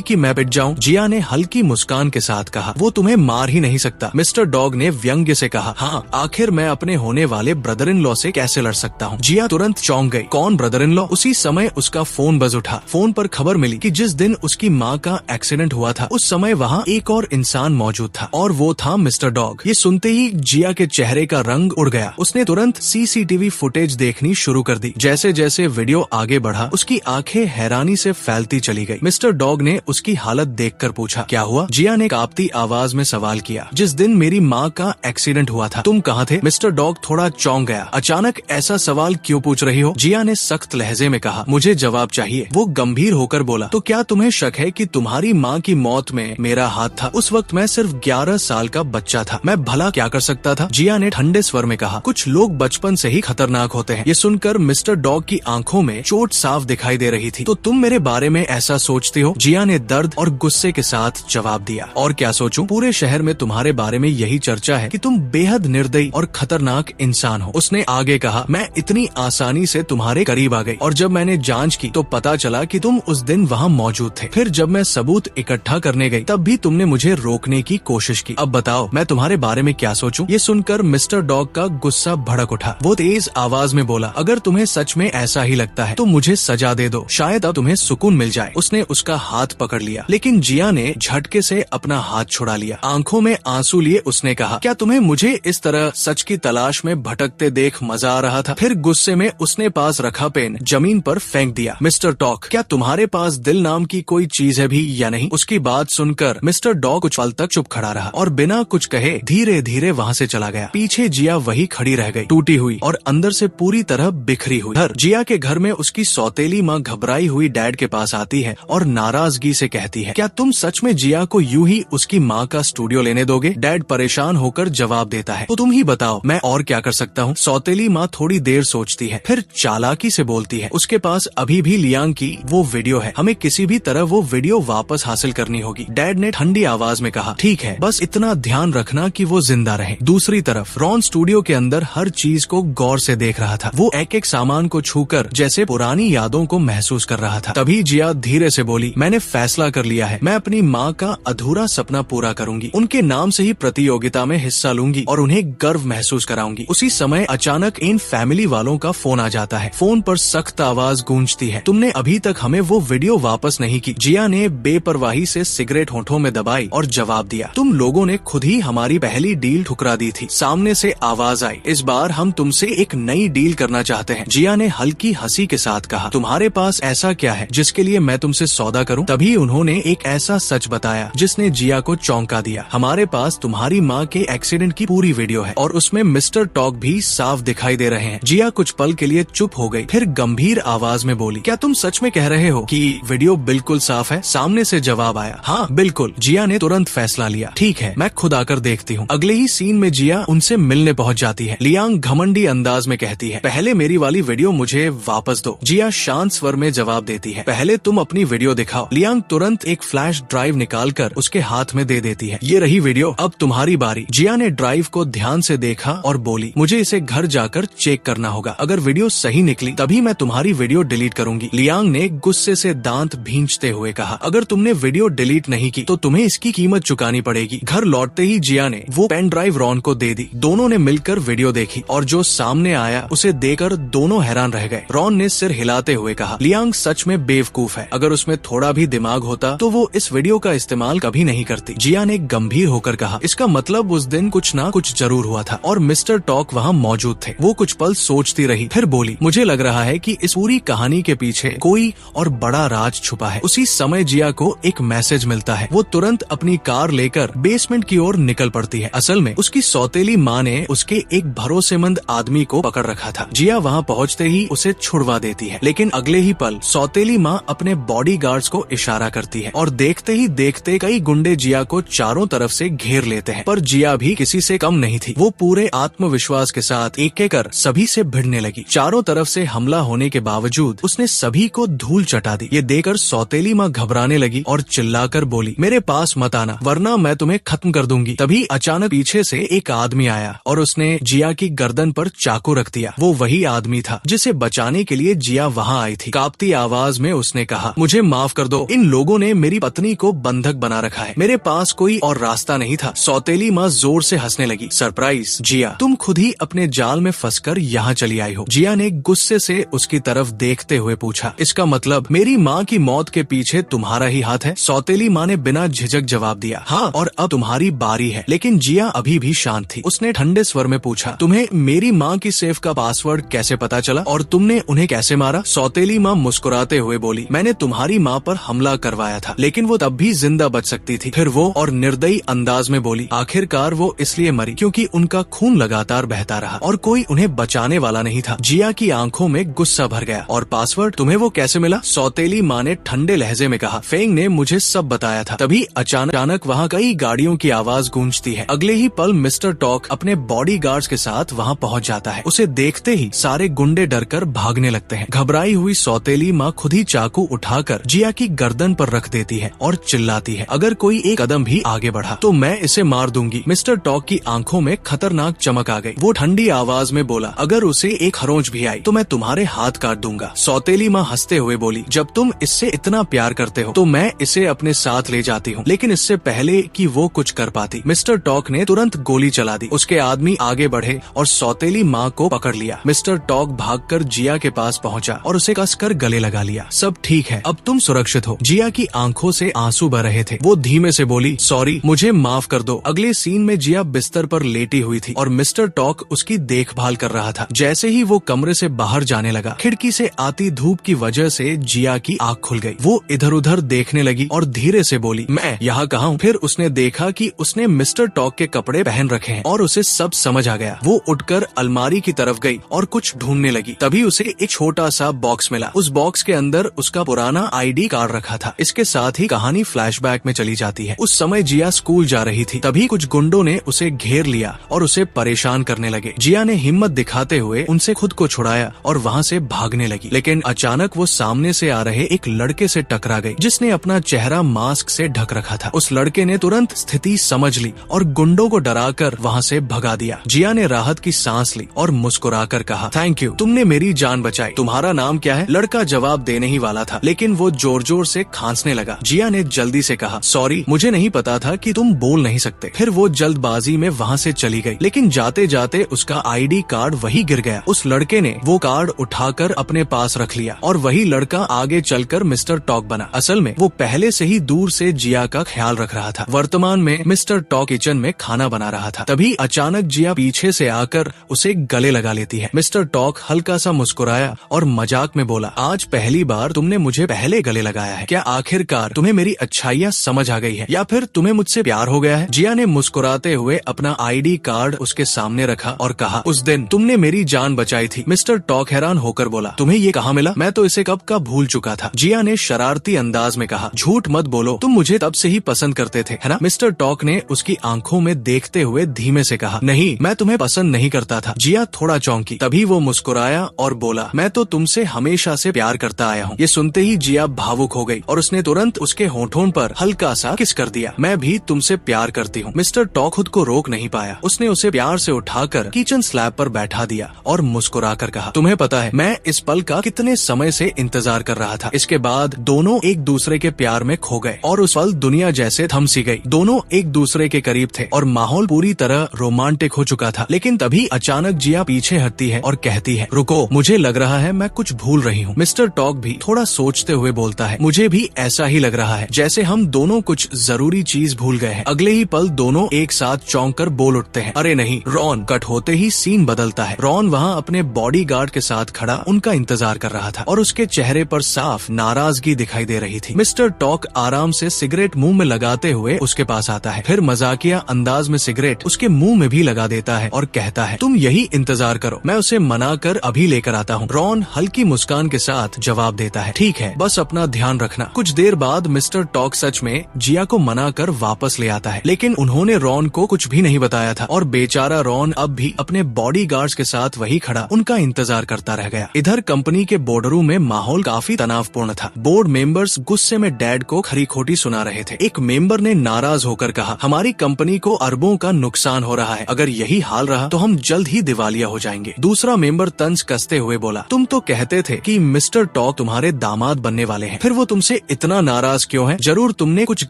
कि मैं पिट जाऊं? जिया ने हल्की मुस्कान के साथ कहा, वो तुम्हें मार ही नहीं सकता। मिस्टर डॉग ने व्यंग्य से कहा, हाँ, आखिर मैं अपने होने वाले ब्रदर इन लॉ से कैसे लड़ सकता हूँ? जिया तुरंत चौंक गई। कौन ब्रदर इन लॉ? उसी समय उसका फोन बज उठा। फोन पर खबर मिली कि जिस दिन उसकी माँ का एक्सीडेंट हुआ था उस समय वहाँ एक और इंसान मौजूद था और वो था मिस्टर डॉग। ये सुनते ही जिया के चेहरे का रंग उड़ गया। उसने तुरंत सीसीटीवी फुटेज देखनी शुरू कर दी। जैसे जैसे वीडियो आगे बढ़ा उसकी आंखें हैरानी से फैलती चली गई। मिस्टर डॉग ने उसकी हालत देखकर पूछा, क्या हुआ? जिया ने कांपती आवाज में सवाल किया। जिस दिन मेरी माँ का एक्सीडेंट हुआ था तुम कहाँ थे? मिस्टर डॉग थोड़ा चौंक गया। अचानक ऐसा सवाल क्यों पूछ रही हो? जिया ने सख्त लहजे में कहा, मुझे जवाब चाहिए। वो गंभीर होकर बोला, तो क्या तुम्हें शक है कि तुम्हारी माँ की मौत में मेरा हाथ था? उस वक्त मैं सिर्फ 11 साल का बच्चा था, मैं भला क्या कर सकता था? जिया ने ठंडे स्वर में कहा, कुछ लोग बचपन से ही खतरनाक होते हैं। ये सुनकर मिस्टर डॉग की आंखों में चोट साफ दिखाई दे रही थी। तो तुम मेरे बारे में ऐसा सोचती हो? जिया ने दर्द और गुस्से के साथ जवाब दिया। और क्या सोचूं? पूरे शहर में तुम्हारे बारे में यही चर्चा है कि तुम बेहद निर्दयी और खतरनाक इंसान हो। उसने आगे कहा, मैं इतनी आसानी से तुम्हारे करीब आ गई और जब मैंने जांच की तो पता चला कि तुम उस दिन वहाँ मौजूद थे। फिर जब मैं सबूत इकट्ठा करने गई तब भी तुमने मुझे रोकने की कोशिश की। अब बताओ मैं तुम्हारे बारे में क्या सोचूं? ये सुनकर मिस्टर डॉग का गुस्सा भड़क उठा। वो तेज आवाज में बोला, अगर तुम्हें सच में ऐसा ही लगता है तो मुझे सजा दे दो, शायद अब तुम्हें सुकून मिल जाए। उसने उसका हाथ पकड़ लिया लेकिन जिया ने झटके से अपना हाथ छुड़ा लिया। आंखों में आंसू लिए उसने कहा, क्या तुम्हें मुझे इस तरह सच की तलाश में भटकते देख मजा आ रहा था? फिर गुस्से में उसने पास रखा पेन जमीन पर फेंक दिया। मिस्टर डॉग, क्या तुम्हारे पास दिल नाम की कोई चीज है भी या नहीं? उसकी बात सुनकर मिस्टर डॉग कुछ पल तक चुप खड़ा रहा और बिना कुछ कहे धीरे धीरे वहाँ से चला गया। पीछे जिया वही खड़ी रह गई, टूटी हुई और अंदर से पूरी तरह बिखरी हुई। जिया के घर में उसकी सौतेली माँ घबराई हुई डैड के पास आती है और नाराजगी से कहती है, क्या तुम सच में जिया को यूं ही उसकी माँ का स्टूडियो लेने दोगे? डैड परेशान होकर जवाब देता है, तो तुम ही बताओ मैं और क्या कर सकता हूँ? सौतेली माँ थोड़ी देर सोचती है फिर चालाकी से बोलती है, उसके पास अभी भी लियांग की वो वीडियो है, हमें किसी भी तरह वो वीडियो वापस हासिल करनी होगी। डैड ने ठंडी आवाज में कहा, ठीक है, बस इतना ध्यान रखना कि वो जिंदा रहे। दूसरी तरफ रॉन स्टूडियो के अंदर हर चीज को गौर से देख रहा था। वो एक एक सामान को छूकर जैसे पुरानी यादों को महसूस कर रहा था। तभी जिया धीरे से बोली, मैंने फैसला कर लिया है, मैं अपनी माँ का अधूरा सपना पूरा करूंगी। उनके नाम से ही प्रतियोगिता में हिस्सा लूंगी और उन्हें गर्व महसूस कराऊंगी। उसी समय अचानक इन फैमिली वालों का फोन आ जाता है। फोन पर सख्त आवाज गूंजती है, तुमने अभी तक हमें वो वीडियो वापस नहीं की। जिया ने बेपरवाही से सिगरेट होठों में दबाई और जवाब दिया, तुम लोगों ने खुद ही हमारी पहली डील ठुकरा दी थी। सामने से आवाज आई, इस बार हम तुमसे एक नई डील करना चाहते हैं। जिया ने हल्की हंसी के साथ कहा, तुम्हारे पास ऐसा क्या है जिसके लिए मैं तुमसे सौदा करूं? तभी उन्होंने एक ऐसा सच बताया जिसने जिया को चौंका दिया। हमारे पास तुम्हारी माँ के एक्सीडेंट की पूरी वीडियो है और उसमें मिस्टर टॉग भी साफ दिखाई दे रहे हैं। जिया कुछ पल के लिए चुप हो गई, फिर गंभीर आवाज में बोली, क्या तुम सच में कह रहे हो कि वीडियो बिल्कुल साफ है? सामने से जवाब आया, हाँ बिल्कुल। जिया ने तुरंत फैसला लिया, ठीक है, मैं खुद आकर देखती हूँ। अगले ही सीन में जिया उनसे मिलने पहुँच जाती है। लियांग घमंडी अंदाज में कहती है, पहले मेरी वाली वीडियो मुझे वापस दो। जिया शांत स्वर में जवाब देती है, पहले तुम अपनी वीडियो दिखाओ। लियांग तुरंत एक फ्लैश ड्राइव निकालकर उसके हाथ में दे देती है, ये रही वीडियो, अब तुम्हारी बारी। जिया ने ड्राइव को ध्यान से देखा और बोली, मुझे इसे घर जाकर चेक करना होगा, अगर वीडियो सही निकली तभी मैं तुम्हारी वीडियो डिलीट करूंगी। लियांग ने गुस्से से दांत भींचते हुए कहा, अगर तुमने वीडियो डिलीट नहीं की तो तुम्हें इसकी कीमत चुकानी पड़ेगी। घर लौटते ही जिया ने वो पेन ड्राइव रॉन को दे दी। दोनों ने मिलकर वीडियो देखी और जो सामने आया उसे देखकर दोनों हैरान रह गए। रॉन ने सिर हिलाते हुए कहा, लियांग सच में बेवकूफ है, अगर उसमें थोड़ा भी दिमाग होता तो वो इस वीडियो का इस्तेमाल कभी नहीं करती। जिया ने गंभीर होकर कहा, इसका मतलब उस दिन कुछ ना कुछ जरूर हुआ था और मिस्टर टॉक वहाँ मौजूद थे। वो कुछ पल सोचती रही, फिर बोली, मुझे लग रहा है कि इस पूरी कहानी के पीछे कोई और बड़ा राज छुपा है। उसी समय जिया को एक मैसेज मिलता है। वो तुरंत अपनी कार लेकर बेसमेंट की ओर निकल पड़ती है। असल में उसकी सौतेली माँ ने उसके एक भरोसेमंद आदमी को पकड़ रखा था। जिया वहाँ पहुँचते ही उसे छुड़वा देती है, लेकिन अगले ही पल सौतेली माँ अपने बॉडीगार्ड्स को इशारा करती है और देखते ही देखते कई गुंडे जिया को चारों तरफ से घेर लेते हैं। पर जिया भी किसी से कम नहीं थी। वो पूरे आत्मविश्वास के साथ एक एक कर सभी से भिड़ने लगी। चारों तरफ से हमला होने के बावजूद उसने सभी को धूल चटा दी। ये देखकर सौतेली माँ घबराने लगी और चिल्लाकर बोली, मेरे पास मत आना वरना मैं तुम्हें खत्म कर दूंगी। तभी अचानक पीछे से एक आदमी आया और उसने जिया की गर्दन पर चाकू रख दिया। वो वही आदमी था जिसे बचाने बचाने के लिए जिया वहाँ आई थी। कांपती आवाज में उसने कहा, मुझे माफ कर दो, इन लोगों ने मेरी पत्नी को बंधक बना रखा है, मेरे पास कोई और रास्ता नहीं था। सौतेली माँ जोर से हंसने लगी। सरप्राइज जिया, तुम खुद ही अपने जाल में फंसकर यहाँ चली आई हो। जिया ने गुस्से से उसकी तरफ देखते हुए पूछा, इसका मतलब मेरी माँ की मौत के पीछे तुम्हारा ही हाथ है? सौतेली माँ ने बिना झिझक जवाब दिया, हाँ, और अब तुम्हारी बारी है। लेकिन जिया अभी भी शांत थी। उसने ठंडे स्वर में पूछा, तुम्हें मेरी माँ की सेफ का पासवर्ड कैसे पता चला और तुमने उन्हें कैसे मारा? सौतेली माँ मुस्कुराते हुए बोली, मैंने तुम्हारी माँ पर हमला करवाया था, लेकिन वो तब भी जिंदा बच सकती थी। फिर वो और निर्दयी अंदाज में बोली, आखिरकार वो इसलिए मरी क्योंकि उनका खून लगातार बहता रहा और कोई उन्हें बचाने वाला नहीं था। जिया की आंखों में गुस्सा भर गया। और पासवर्ड तुम्हें वो कैसे मिला? सौतेली माँ ने ठंडे लहजे में कहा, फेंग ने मुझे सब बताया था। तभी अचानक वहाँ कई गाड़ियों की आवाज गूंजती है। अगले ही पल मिस्टर टॉक अपने बॉडीगार्ड्स के साथ वहाँ पहुँच जाता है। उसे देखते ही सारे गुंडे डरकर भागने लगते हैं। घबराई हुई सौतेली माँ खुद ही चाकू उठाकर जिया की गर्दन पर रख देती है और चिल्लाती है, अगर कोई एक कदम भी आगे बढ़ा तो मैं इसे मार दूंगी। मिस्टर टॉक की आंखों में खतरनाक चमक आ गई। वो ठंडी आवाज में बोला, अगर उसे एक खरोंच भी आई तो मैं तुम्हारे हाथ काट दूंगा। सौतेली माँ हंसते हुए बोली, जब तुम इससे इतना प्यार करते हो तो मैं इसे अपने साथ ले जाती हूँ। लेकिन इससे पहले कि वो कुछ कर पाती, मिस्टर टॉक ने तुरंत गोली चला दी। उसके आदमी आगे बढ़े और सौतेली माँ को पकड़ लिया। मिस्टर टॉक भागकर जिया के पास पहुँचा और उसे कसकर गले लगा लिया। सब ठीक है, अब तुम सुरक्षित हो। जिया की आंखों से आंसू बह रहे थे। वो धीमे से बोली, सॉरी, मुझे माफ कर दो। अगले सीन में जिया बिस्तर पर लेटी हुई थी और मिस्टर टॉक उसकी देखभाल कर रहा था। जैसे ही वो कमरे से बाहर जाने लगा, खिड़की से आती धूप की वजह से जिया की आंख खुल गई। वो इधर उधर देखने लगी और धीरे से बोली, मैं यहाँ कहाँ हूँ? फिर उसने देखा कि उसने मिस्टर टॉक के कपड़े पहन रखे हैं और उसे सब समझ आ गया। वो उठकर अलमारी की तरफ गई और कुछ ढूंढने लगी। तभी उसे एक छोटा सा बॉक्स मिला। उस बॉक्स के अंदर उसका पुराना आईडी कार्ड रखा था। इसके साथ ही कहानी फ्लैशबैक में चली जाती है। उस समय जिया स्कूल जा रही थी। तभी कुछ गुंडों ने उसे घेर लिया और उसे परेशान करने लगे। जिया ने हिम्मत दिखाते हुए उनसे खुद को छुड़ाया और वहाँ से भागने लगी। लेकिन अचानक वो सामने से आ रहे एक लड़के से टकरा गई, जिसने अपना चेहरा मास्क से ढक रखा था। उस लड़के ने तुरंत स्थिति समझ ली और गुंडों को डराकर वहाँ से भगा दिया। जिया ने राहत की सांस ली और मुस्कुराकर कहा, थैंक यू, तुमने मेरी जान बचाई। तुम्हारा नाम क्या है? लड़का जवाब देने ही वाला था, लेकिन वो जोर जोर से खांसने लगा। जिया ने जल्दी से कहा, सॉरी, मुझे नहीं पता था कि तुम बोल नहीं सकते। फिर वो जल्दबाजी में वहाँ से चली गई, लेकिन जाते जाते उसका आईडी कार्ड वही गिर गया। उस लड़के ने वो कार्ड उठाकर अपने पास रख लिया और वही लड़का आगे चलकर मिस्टर टॉक बना। असल में वो पहले से ही दूर से जिया का ख्याल रख रहा था। वर्तमान में मिस्टर टॉक किचन में खाना बना रहा था। तभी अचानक जिया पीछे से आकर उसे गले लगा लेती है। मिस्टर टॉक हल्का सा मुस्कुराया और मजाक में बोला, आज पहली बार तुमने मुझे पहले गले लगाया है। क्या आखिरकार तुम्हें मेरी अच्छाइयाँ समझ आ गई है या फिर तुम्हें मुझसे प्यार हो गया है? जिया ने मुस्कुराते हुए अपना आईडी कार्ड उसके सामने रखा और कहा, उस दिन तुमने मेरी जान बचाई थी। मिस्टर टॉक हैरान होकर बोला, तुम्हें ये कहाँ मिला? मैं तो इसे कब का भूल चुका था। जिया ने शरारती अंदाज में कहा, झूठ मत बोलो, तुम मुझे तब से ही पसंद करते थे, है ना? मिस्टर टॉक ने उसकी आंखों में देखते हुए धीमे से कहा, नहीं, मैं तुम्हें पसंद नहीं करता था। जिया थोड़ा चौंकी। तभी वो मुस्कुराया और बोला, मैं तो तुमसे हमेशा से प्यार करता आया हूँ। ये सुनते ही जिया भावुक हो गई और उसने तुरंत उसके होठों पर हल्का सा किस कर दिया। मैं भी तुमसे प्यार करती हूँ। मिस्टर टॉक खुद को रोक नहीं पाया। उसने उसे प्यार से उठाकर किचन स्लैब पर बैठा दिया और मुस्कुराकर कहा, तुम्हें पता है मैं इस पल का कितने समय से इंतजार कर रहा था। इसके बाद दोनों एक दूसरे के प्यार में खो गए और उस पल दुनिया जैसे थम सी गई। दोनों एक दूसरे के करीब थे और माहौल पूरी तरह रोमांटिक हो चुका था। लेकिन तभी अचानक जिया पीछे हटती है और कहती है, रुको, मुझे लग रहा है मैं कुछ भूल रही हूँ। मिस्टर टॉक भी थोड़ा सोचते हुए बोलता है, मुझे भी ऐसा ही लग रहा है, जैसे हम दोनों कुछ जरूरी चीज भूल गए हैं। अगले ही पल दोनों एक साथ चौंक कर बोल उठते हैं, अरे नहीं, रॉन। कट होते ही सीन बदलता है। रॉन वहाँ अपने बॉडीगार्ड के साथ खड़ा उनका इंतजार कर रहा था और उसके चेहरे पर साफ नाराजगी दिखाई दे रही थी। मिस्टर टॉक आराम से सिगरेट मुंह में लगाते हुए उसके पास आता है, फिर मजाकिया अंदाज में सिगरेट उसके मुंह में भी लगा देता है और कहता है, तुम यही इंतजार करो, मैं उसे मना कर अभी लेकर आता हूँ। रॉन हल्की मुस्कान के साथ जवाब देता है, ठीक है, बस अपना ध्यान रखना। कुछ देर बाद मिस्टर टॉक सच में जिया को मना कर वापस ले आता है, लेकिन उन्होंने रॉन को कुछ भी नहीं बताया था और बेचारा रॉन अब भी अपने बॉडीगार्ड्स के साथ वही खड़ा उनका इंतजार करता रह गया। इधर कंपनी के बोर्डरूम में माहौल काफी तनावपूर्ण था। बोर्ड मेंबर्स गुस्से में डैड को खरी खोटी सुना रहे थे। एक मेंबर ने नाराज होकर कहा, हमारी कंपनी को अरबों का नुकसान हो रहा है, अगर यही हाल रहा तो हम जल्द ही दिवालिया हो जाएंगे। दूसरा मेंबर तंज कसते हुए बोला, तुम तो कहते थे कि मिस्टर टॉक तुम्हारे दामाद बनने वाले हैं, फिर वो तुमसे इतना नाराज क्यों है? जरूर तुमने कुछ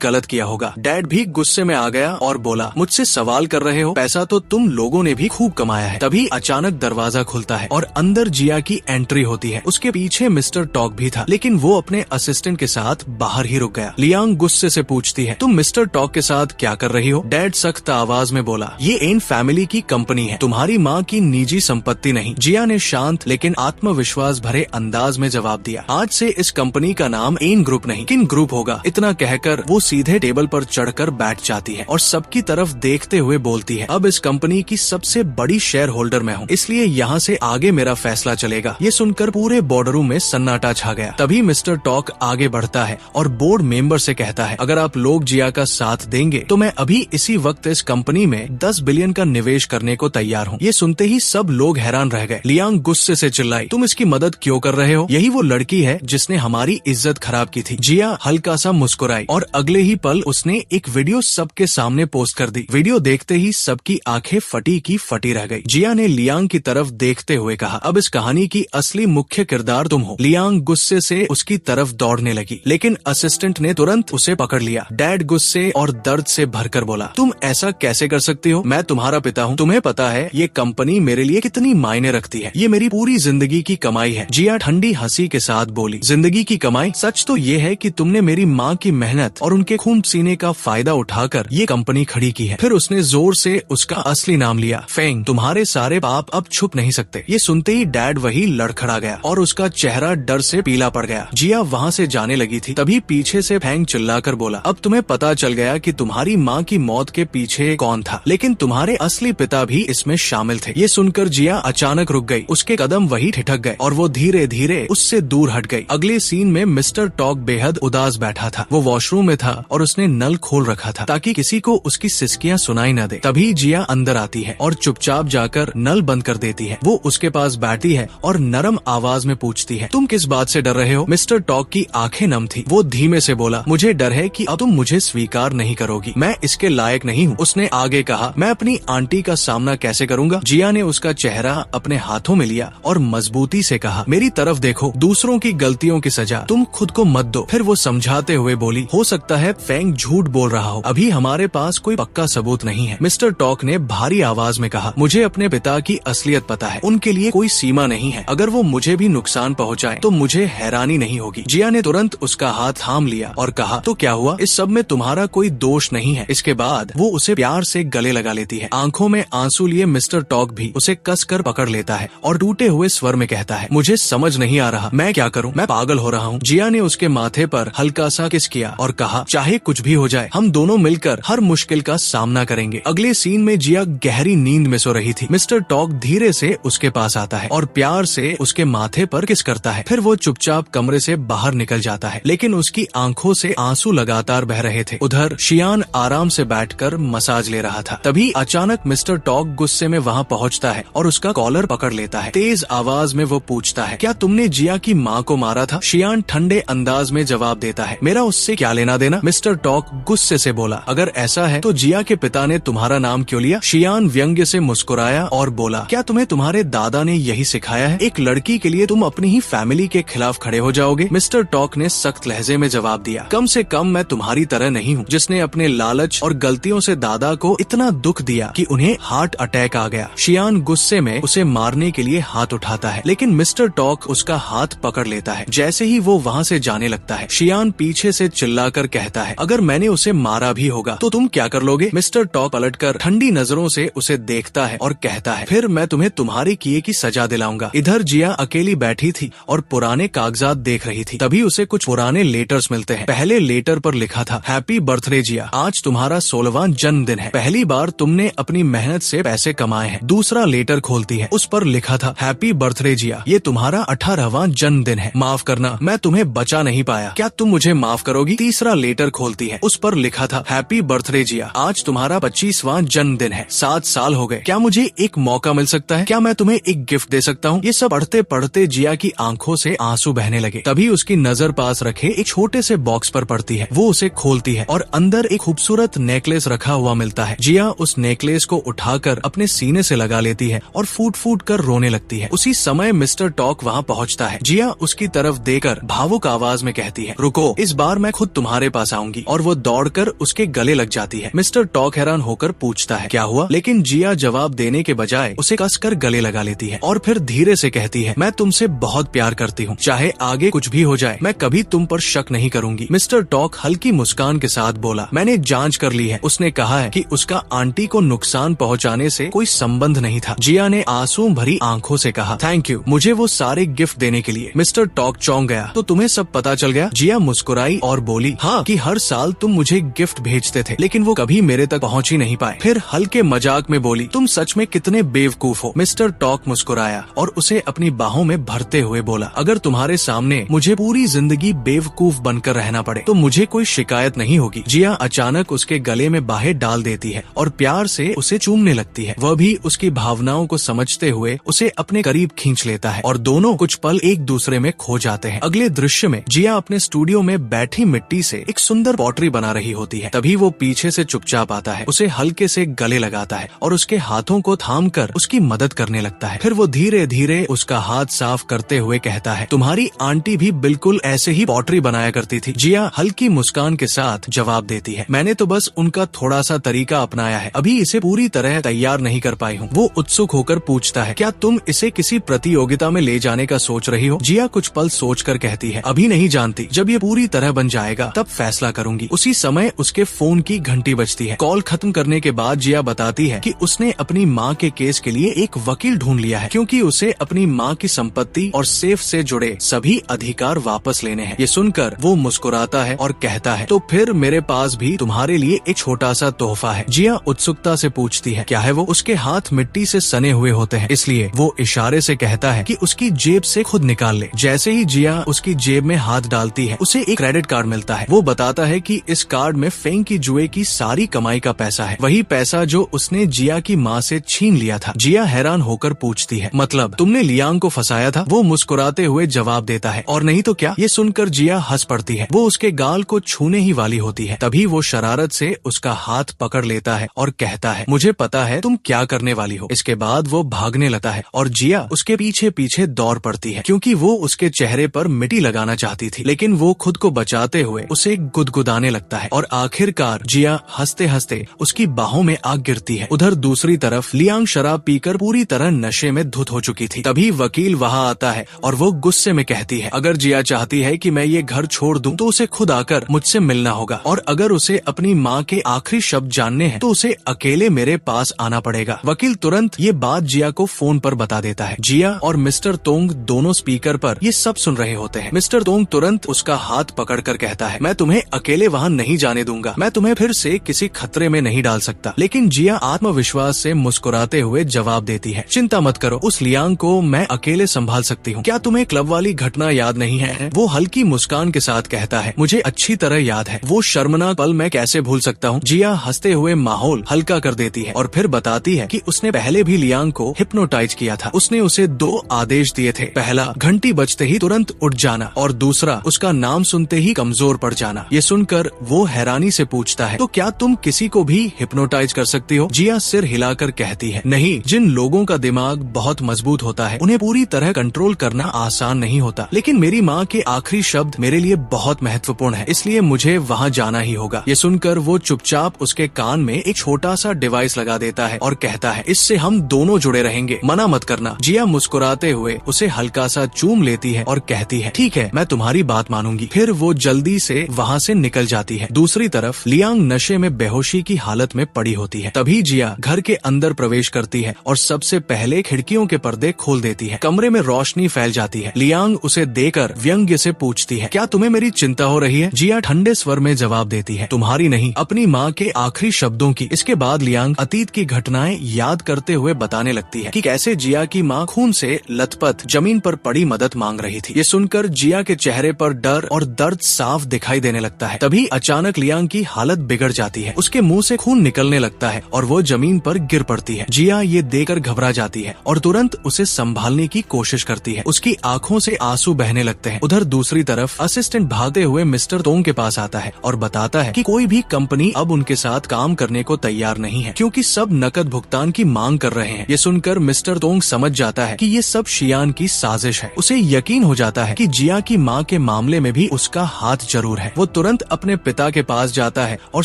गलत किया होगा। डैड भी गुस्से में आ गया और बोला, मुझसे सवाल कर रहे हो? पैसा तो तुम लोगों ने भी खूब कमाया है। तभी अचानक दरवाजा खुलता है और अंदर जिया की एंट्री होती है। उसके पीछे मिस्टर टॉक भी था, लेकिन वो अपने असिस्टेंट के साथ बाहर ही रुक गया। लियांग गुस्से से पूछती है, तुम मिस्टर टॉक के साथ क्या कर रही हो? डैड सख्त आवाज में बोला, ये एन फैमिली की कंपनी है, तुम्हारी माँ की निजी संपत्ति नहीं। जिया ने शांत लेकिन आत्मविश्वास भरे अंदाज में जवाब दिया, आज से इस कंपनी का नाम एन ग्रुप नहीं किन ग्रुप होगा। इतना कहकर वो सीधे टेबल पर चढ़कर बैठ जाती है और सबकी तरफ देखते हुए बोलती है, अब इस कंपनी की सबसे बड़ी शेयर होल्डर मैं हूँ, इसलिए यहाँ से आगे मेरा फैसला चलेगा। ये सुनकर पूरे बोर्डरूम में सन्नाटा छा गया। तभी मिस्टर टॉक आगे बढ़ता है और बोर्ड मेंबर से कहता है, अगर आप लोग जिया का साथ देंगे तो मैं अभी इसी वक्त इस कंपनी में 10 बिलियन का निवेश करने को तैयार हूँ। ये सुनते ही सब लोग हैरान रह गए। लियांग गुस्से से चिल्लाई, तुम इसकी मदद क्यों कर रहे हो? यही वो लड़की है जिसने हमारी इज्जत खराब की थी। जिया हल्का सा मुस्कुराई और अगले ही पल उसने एक वीडियो सबके सामने पोस्ट कर दी। वीडियो देखते ही सबकी आंखें फटी की फटी रह गई। जिया ने लियांग की तरफ देखते हुए कहा, अब इस कहानी की असली मुख्य किरदार तुम हो। लियांग गुस्से से उसकी तरफ दौड़ने लगी, लेकिन असिस्टेंट ने तुरंत उसे पकड़ लिया। डैड गुस्से और दर्द से भरकर बोला, तुम ऐसा कैसे कर सकती हो? मैं तुम्हारा पिता हूँ, तुम्हें पता है ये कंपनी मेरे लिए कितनी मायने रखती है। ये मेरी पूरी जिंदगी की कमाई है। जिया ठंडी हंसी के साथ बोली, जिंदगी की कमाई? सच तो ये है कि तुमने मेरी माँ की मेहनत और उनके खून पसीने का फायदा उठाकर ये कंपनी खड़ी की है। फिर उसने जोर से उसका असली नाम लिया, फेंग। तुम्हारे सारे पाप अब छुप नहीं सकते। ये सुनते ही डैड वही लड़खड़ा गया और उसका चेहरा डर से पीला पड़ गया। जिया वहाँ से जाने लगी थी, तभी पीछे से फेंग चिल्लाकर बोला, अब तुम्हें पता चल गया कि तुम्हारी माँ की मौत के पीछे कौन था, लेकिन तुम्हारे असली पिता भी इसमें शामिल थे। ये सुनकर जिया अचानक रुक गई, उसके कदम वही ठिठक गए और वो धीरे धीरे उससे दूर हट गई। अगले सीन में मिस्टर टॉक बेहद उदास बैठा था। वो वॉशरूम में था और उसने नल खोल रखा था ताकि किसी को उसकी सिसकियां सुनाई न दे। तभी जिया अंदर आती है और चुपचाप जाकर नल बंद कर देती है। वो उसके पास बैठती है और नरम आवाज में पूछती है, तुम किस बात से डर रहे हो? मिस्टर टॉक की आंखें नम थी। वो धीमे से बोला, मुझे डर है कि अब तुम मुझे स्वीकार नहीं करोगी, मैं इसके लायक नहीं हूँ। उसने आगे कहा, मैं अपनी आंटी का सामना कैसे करूँगा? जिया ने उसका चेहरा अपने हाथों में लिया और मजबूती से कहा, मेरी तरफ देखो, दूसरों की गलतियों की सजा तुम खुद को मत दो। फिर वो समझाते हुए बोली, हो सकता है फेंग झूठ बोल रहा हो, अभी हमारे पास कोई पक्का सबूत नहीं है। मिस्टर टॉक ने भारी आवाज में कहा, मुझे अपने पिता की असलियत पता है, उनके लिए कोई सीमा नहीं है। अगर वो मुझे भी नुकसान पहुँचाए तो मुझे हैरानी नहीं होगी। जिया ने तुरंत उसका हाथ थाम लिया और कहा, तो क्या हुआ? इस सब में तुम्हारा कोई दोष नहीं है। इसके बाद वो उसे प्यार से गले लगा लेती है। आंखों में आंसू लिए मिस्टर टॉक भी उसे कसकर पकड़ लेता है और टूटे हुए स्वर में कहता है, मुझे समझ नहीं आ रहा, मैं क्या करूं? मैं पागल हो रहा हूं। जिया ने उसके माथे पर हल्का सा किस किया और कहा, चाहे कुछ भी हो जाए, हम दोनों मिलकर हर मुश्किल का सामना करेंगे। अगले सीन में जिया गहरी नींद में सो रही थी। मिस्टर टॉक धीरे से उसके पास आता है और प्यार से उसके माथे पर किस करता है। फिर वो चुपचाप कमरे से बाहर निकल जाता है, लेकिन उसकी आंखों से आंसू लगातार बह रहे थे। उधर शियान आराम से बैठकर मसाज ले रहा था। तभी अचानक मिस्टर टॉक गुस्से में वहाँ पहुँचता है और उसका कॉलर पकड़ लेता है। तेज आवाज में वो पूछता है, क्या तुमने जिया की माँ को मारा था? शियान ठंडे अंदाज में जवाब देता है, मेरा उससे क्या लेना देना? मिस्टर टॉक गुस्से से बोला, अगर ऐसा है तो जिया के पिता ने तुम्हारा नाम क्यों लिया? शियान व्यंग्य से मुस्कुराया और बोला, क्या तुम्हें तुम्हारे दादा ने यही सिखाया है? एक लड़की के लिए तुम अपनी ही फैमिली के खिलाफ खड़े हो जाओगे? मिस्टर टॉक ने सख्त लहजे में जवाब दिया, कम से कम मैं तुम्हारी तरह नहीं हूँ जिसने अपने लालच और गलतियों से दादा को इतना दुख दिया कि उन्हें हार्ट अटैक आ गया। शियान गुस्से में उसे मारने के लिए हाथ उठाता है, लेकिन मिस्टर टॉक उसका हाथ पकड़ लेता है। जैसे ही वो वहाँ से जाने लगता है, शियान पीछे से चिल्लाकर कहता है, अगर मैंने उसे मारा भी होगा तो तुम क्या कर लोगे? मिस्टर टॉक पलटकर ठंडी नजरों से उसे देखता है और कहता है, फिर मैं तुम्हें तुम्हारे किए की सजा दिलाऊंगा। इधर जिया अकेली बैठी थी और पुराने कागजात देख रही थी। तभी उसे कुछ पुराने लेटर्स मिलते हैं। पहले लेटर पर लिखा था, हैप्पी बर्थडे जिया, आज तुम्हारा 16वां जन्मदिन है, पहली बार तुमने अपनी मेहनत से पैसे कमाए हैं। दूसरा लेटर खोलती है, उस पर लिखा था, हैप्पी बर्थडे जिया, ये तुम्हारा 18वां जन्मदिन है, माफ करना मैं तुम्हें बचा नहीं पाया, क्या तुम मुझे माफ करोगी? तीसरा लेटर खोलती है, उस पर लिखा था, हैप्पी बर्थडे जिया, आज तुम्हारा 25वां जन्मदिन है, 7 साल हो गए, क्या मुझे एक मौका मिल सकता है? क्या मैं तुम्हें एक गिफ्ट दे सकता हूँ? ये सब पढ़ते पढ़ते जिया की आंखों से आंसू बहने लगे। तभी उसकी नजर पास रखे एक छोटे से बॉक्स पर पड़ती है। वो उसे खोलती है और अंदर एक खूबसूरत नेकलेस रखा हुआ मिलता है। जिया उस नेकलेस को उठाकर अपने सीने से लगा लेती है और फूट फूट कर रोने लगती है। उसी समय मिस्टर टॉक वहाँ पहुँचता है। जिया उसकी तरफ देकर भावुक आवाज में कहती है, रुको, इस बार मैं खुद तुम्हारे पास आऊंगी, और वो दौड़कर उसके गले लग जाती है। मिस्टर टॉक हैरान होकर पूछता है, क्या हुआ? लेकिन जिया जवाब देने के बजाय उसे कसकर गले लगा लेती है और फिर धीरे से कहती है, मैं तुमसे बहुत प्यार करती हूँ, चाहे आगे कुछ भी हो जाए, मैं कभी तुम पर शक नहीं करूंगी। मिस्टर टॉक हल्की मुस्कान के साथ बोला, मैंने जांच कर ली है। उसने कहा है कि उसका आंटी को नुकसान पहुँचाने से कोई संबंध नहीं था। जिया ने आंसू भरी आंखों से कहा, थैंक यू मुझे वो सारे गिफ्ट देने के लिए। मिस्टर टॉक चौंक गया, तो तुम्हें सब पता चल गया? जिया मुस्कुराई और बोली, हाँ, कि हर साल तुम मुझे गिफ्ट भेजते थे, लेकिन वो कभी मेरे तक पहुँच ही नहीं पाए। फिर हल्के मजाक में बोली, तुम सच में कितने बेवकूफ हो। मिस्टर टॉक मुस्कुराया और उसे अपनी बाहों में भरते हुए बोला, अगर तुम्हारे सामने मुझे पूरी जिंदगी बेवकूफ बनकर रहना पड़े तो मुझे कोई शिकायत नहीं होगी। जिया अचानक उसके गले में बाहें डाल देती है और प्यार से उसे चूमने लगती है। वह भी उसकी भावनाओं को समझते हुए उसे अपने करीब खींच लेता है और दोनों कुछ पल एक दूसरे में खो जाते हैं। अगले दृश्य में जिया अपने स्टूडियो में बैठी मिट्टी से एक सुंदर पॉटरी बना रही होती है। तभी वो पीछे से चुपचाप आता है, उसे हल्के से गले लगाता है और उसके हाथों को थामकर उसकी मदद करने लगता है। फिर वो धीरे धीरे उसका हाथ साफ करते हुए कहता है, तुम्हारी आंटी भी बिल्कुल ऐसे ही पॉटरी बनाया करती थी। जिया हल्की मुस्कान के साथ जवाब देती है, मैंने तो बस उनका थोड़ा सा तरीका अपनाया है, अभी इसे पूरी तरह तैयार नहीं कर पाई हूँ। वो उत्सुक होकर पूछता है, क्या तुम इसे किसी प्रतियोगिता में ले जाने का सोच रही हो? जिया कुछ पल सोचकर कहती है, अभी नहीं जानती, जब ये पूरी तरह बन जाएगा तब फैसला करूंगी। उसी समय उसके फोन की घंटी बजती है। कॉल खत्म करने के बाद जिया बताती है कि उसने अपनी माँ के केस के लिए एक वकील ढूंढ लिया है, क्योंकि उसे अपनी माँ की संपत्ति और सेफ से जुड़े सभी अधिकार वापस लेने हैं। ये सुनकर वो मुस्कुराता है और कहता है, तो फिर मेरे पास भी तुम्हारे लिए एक छोटा सा तोहफा है। जिया उत्सुकता से पूछती है, क्या है वो? उसके हाथ मिट्टी से सने हुए होते हैं, इसलिए वो इशारे से कहता है कि उसकी जेब से खुद निकाल ले। जैसे ही जिया उसकी जेब में हाथ डालती है, उसे एक क्रेडिट कार्ड मिलता है। वो बताता है कि इस कार्ड में फेंग की जुए की सारी कमाई का पैसा है, वही पैसा जो उसने जिया की माँ से छीन लिया था। जिया हैरान होकर पूछती है, मतलब तुमने लियांग को फंसाया था? वो मुस्कुराते हुए जवाब देता है, और नहीं तो क्या। ये सुनकर जिया हंस पड़ती है। वो उसके गाल को छूने ही वाली होती है, तभी वो शरारत से उसका हाथ पकड़ लेता है और कहता है, मुझे पता है तुम क्या करने वाली हो। इसके बाद वो भागने लगता है और जिया उसके पीछे पीछे दौड़ पड़ती है, क्योंकि वो उसके चेहरे पर मिट्टी लगाना चाहती थी, लेकिन वो खुद को बचाते हुए उसे गुदगुदाने लगता है और आखिरकार जिया हंसते हंसते उसकी बाहों में आग गिरती है। उधर दूसरी तरफ लियांग शराब पीकर पूरी तरह नशे में धुत हो चुकी थी। तभी वकील वहाँ आता है और वो गुस्से में कहती है, अगर जिया चाहती है कि मैं ये घर छोड़ दूं तो उसे खुद आकर मुझसे मिलना होगा, और अगर उसे अपनी माँ के आखिरी शब्द जानने हैं तो उसे अकेले मेरे पास आना पड़ेगा। वकील तुरंत ये बात जिया को फोन पर बता देता है। जिया और मिस्टर तोंग दोनों स्पीकर पर ये सब सुन रहे होते हैं। मिस्टर तोंग तुरंत उसका हाथ पकड़कर कहता है, मैं तुम्हें अकेले वहाँ नहीं जाने दूंगा, मैं तुम्हें फिर से किसी खतरे में नहीं डाल सकता। लेकिन जिया आत्मविश्वास से मुस्कुराते हुए जवाब देती है, चिंता मत करो, उस लियांग को मैं अकेले संभाल सकती हूँ। क्या तुम्हें क्लब वाली घटना याद नहीं है? वो हल्की मुस्कान के साथ कहता है, मुझे अच्छी तरह याद है, वो शर्मनाक पल मैं कैसे भूल सकता हूँ। जिया हंसते हुए माहौल हल्का कर देती है और फिर बताती है कि उसने पहले भी लियांग को हिप्नोटाइज किया था। उसने उसे 2 आदेश दिए थे, पहला घंटी बजते ही तुरंत उठ जाना, और दूसरा उसका नाम सुनते ही कमजोर पड़ जाना। ये सुनकर वो हैरानी से पूछता है, तो क्या तुम किसी को भी हिप्नोटाइज कर सकती हो? जिया सिर हिलाकर कहती है, नहीं, जिन लोगों का दिमाग बहुत मजबूत होता है उन्हें पूरी तरह कंट्रोल करना आसान नहीं होता, लेकिन मेरी माँ के आखिरी शब्द मेरे लिए बहुत महत्वपूर्ण है, इसलिए मुझे वहाँ जाना ही होगा। ये सुनकर वो चुपचाप उसके कान में एक छोटा सा डिवाइस लगा देता है और कहता है, इससे हम दोनों जुड़े रहेंगे, मना मत करना। जिया मुस्कुराते हुए उसे हल्का सा चूम लेती है और कहती है, ठीक है, मैं तुम्हारी बात मानूंगी। फिर वो जल्दी से वहाँ से निकल जाती है। दूसरी तरफ लियांग नशे में बेहोशी की हालत में पड़ी होती है। तभी जिया घर के अंदर प्रवेश करती है और सबसे पहले खिड़कियों के पर्दे खोल देती है। कमरे में रोशनी फैल जाती है। लियांग उसे देखकर व्यंग्य से पूछती है, क्या तुम्हें मेरी चिंता हो रही है? जिया ठंडे स्वर में जवाब देती है, तुम्हारी नहीं, अपनी माँ के आखिरी शब्दों की। इसके बाद लियांग अतीत की घटनाएं याद करते हुए बताने लगती है कि कैसे जिया की माँ खून से लथपथ जमीन पर पड़ी मदद मांग रही थी। ये सुनकर जिया के चेहरे पर डर और दर्द साफ दिखाई देने लगता है। तभी अचानक लियांग की हालत बिगड़ जाती है, उसके मुंह से खून निकलने लगता है और वो जमीन पर गिर पड़ती है। जिया ये देखकर घबरा जाती है और तुरंत उसे संभालने की कोशिश करती है। उसकी आंखों से आंसू बहने लगते हैं। उधर दूसरी तरफ असिस्टेंट भागते हुए मिस्टर तोंग के पास आता है और बताता है कि कोई भी कंपनी अब उनके साथ काम करने को तैयार नहीं है, क्योंकि सब नकद भुगतान की मांग कर रहे हैं। ये सुनकर मिस्टर तोंग समझ जाता है कि ये सब शियान की साजिश है। उसे यकीन हो जाता है कि जिया की माँ के मामले में भी उसका हाथ जरूर है। वो तुरंत अपने पिता के पास जाता है और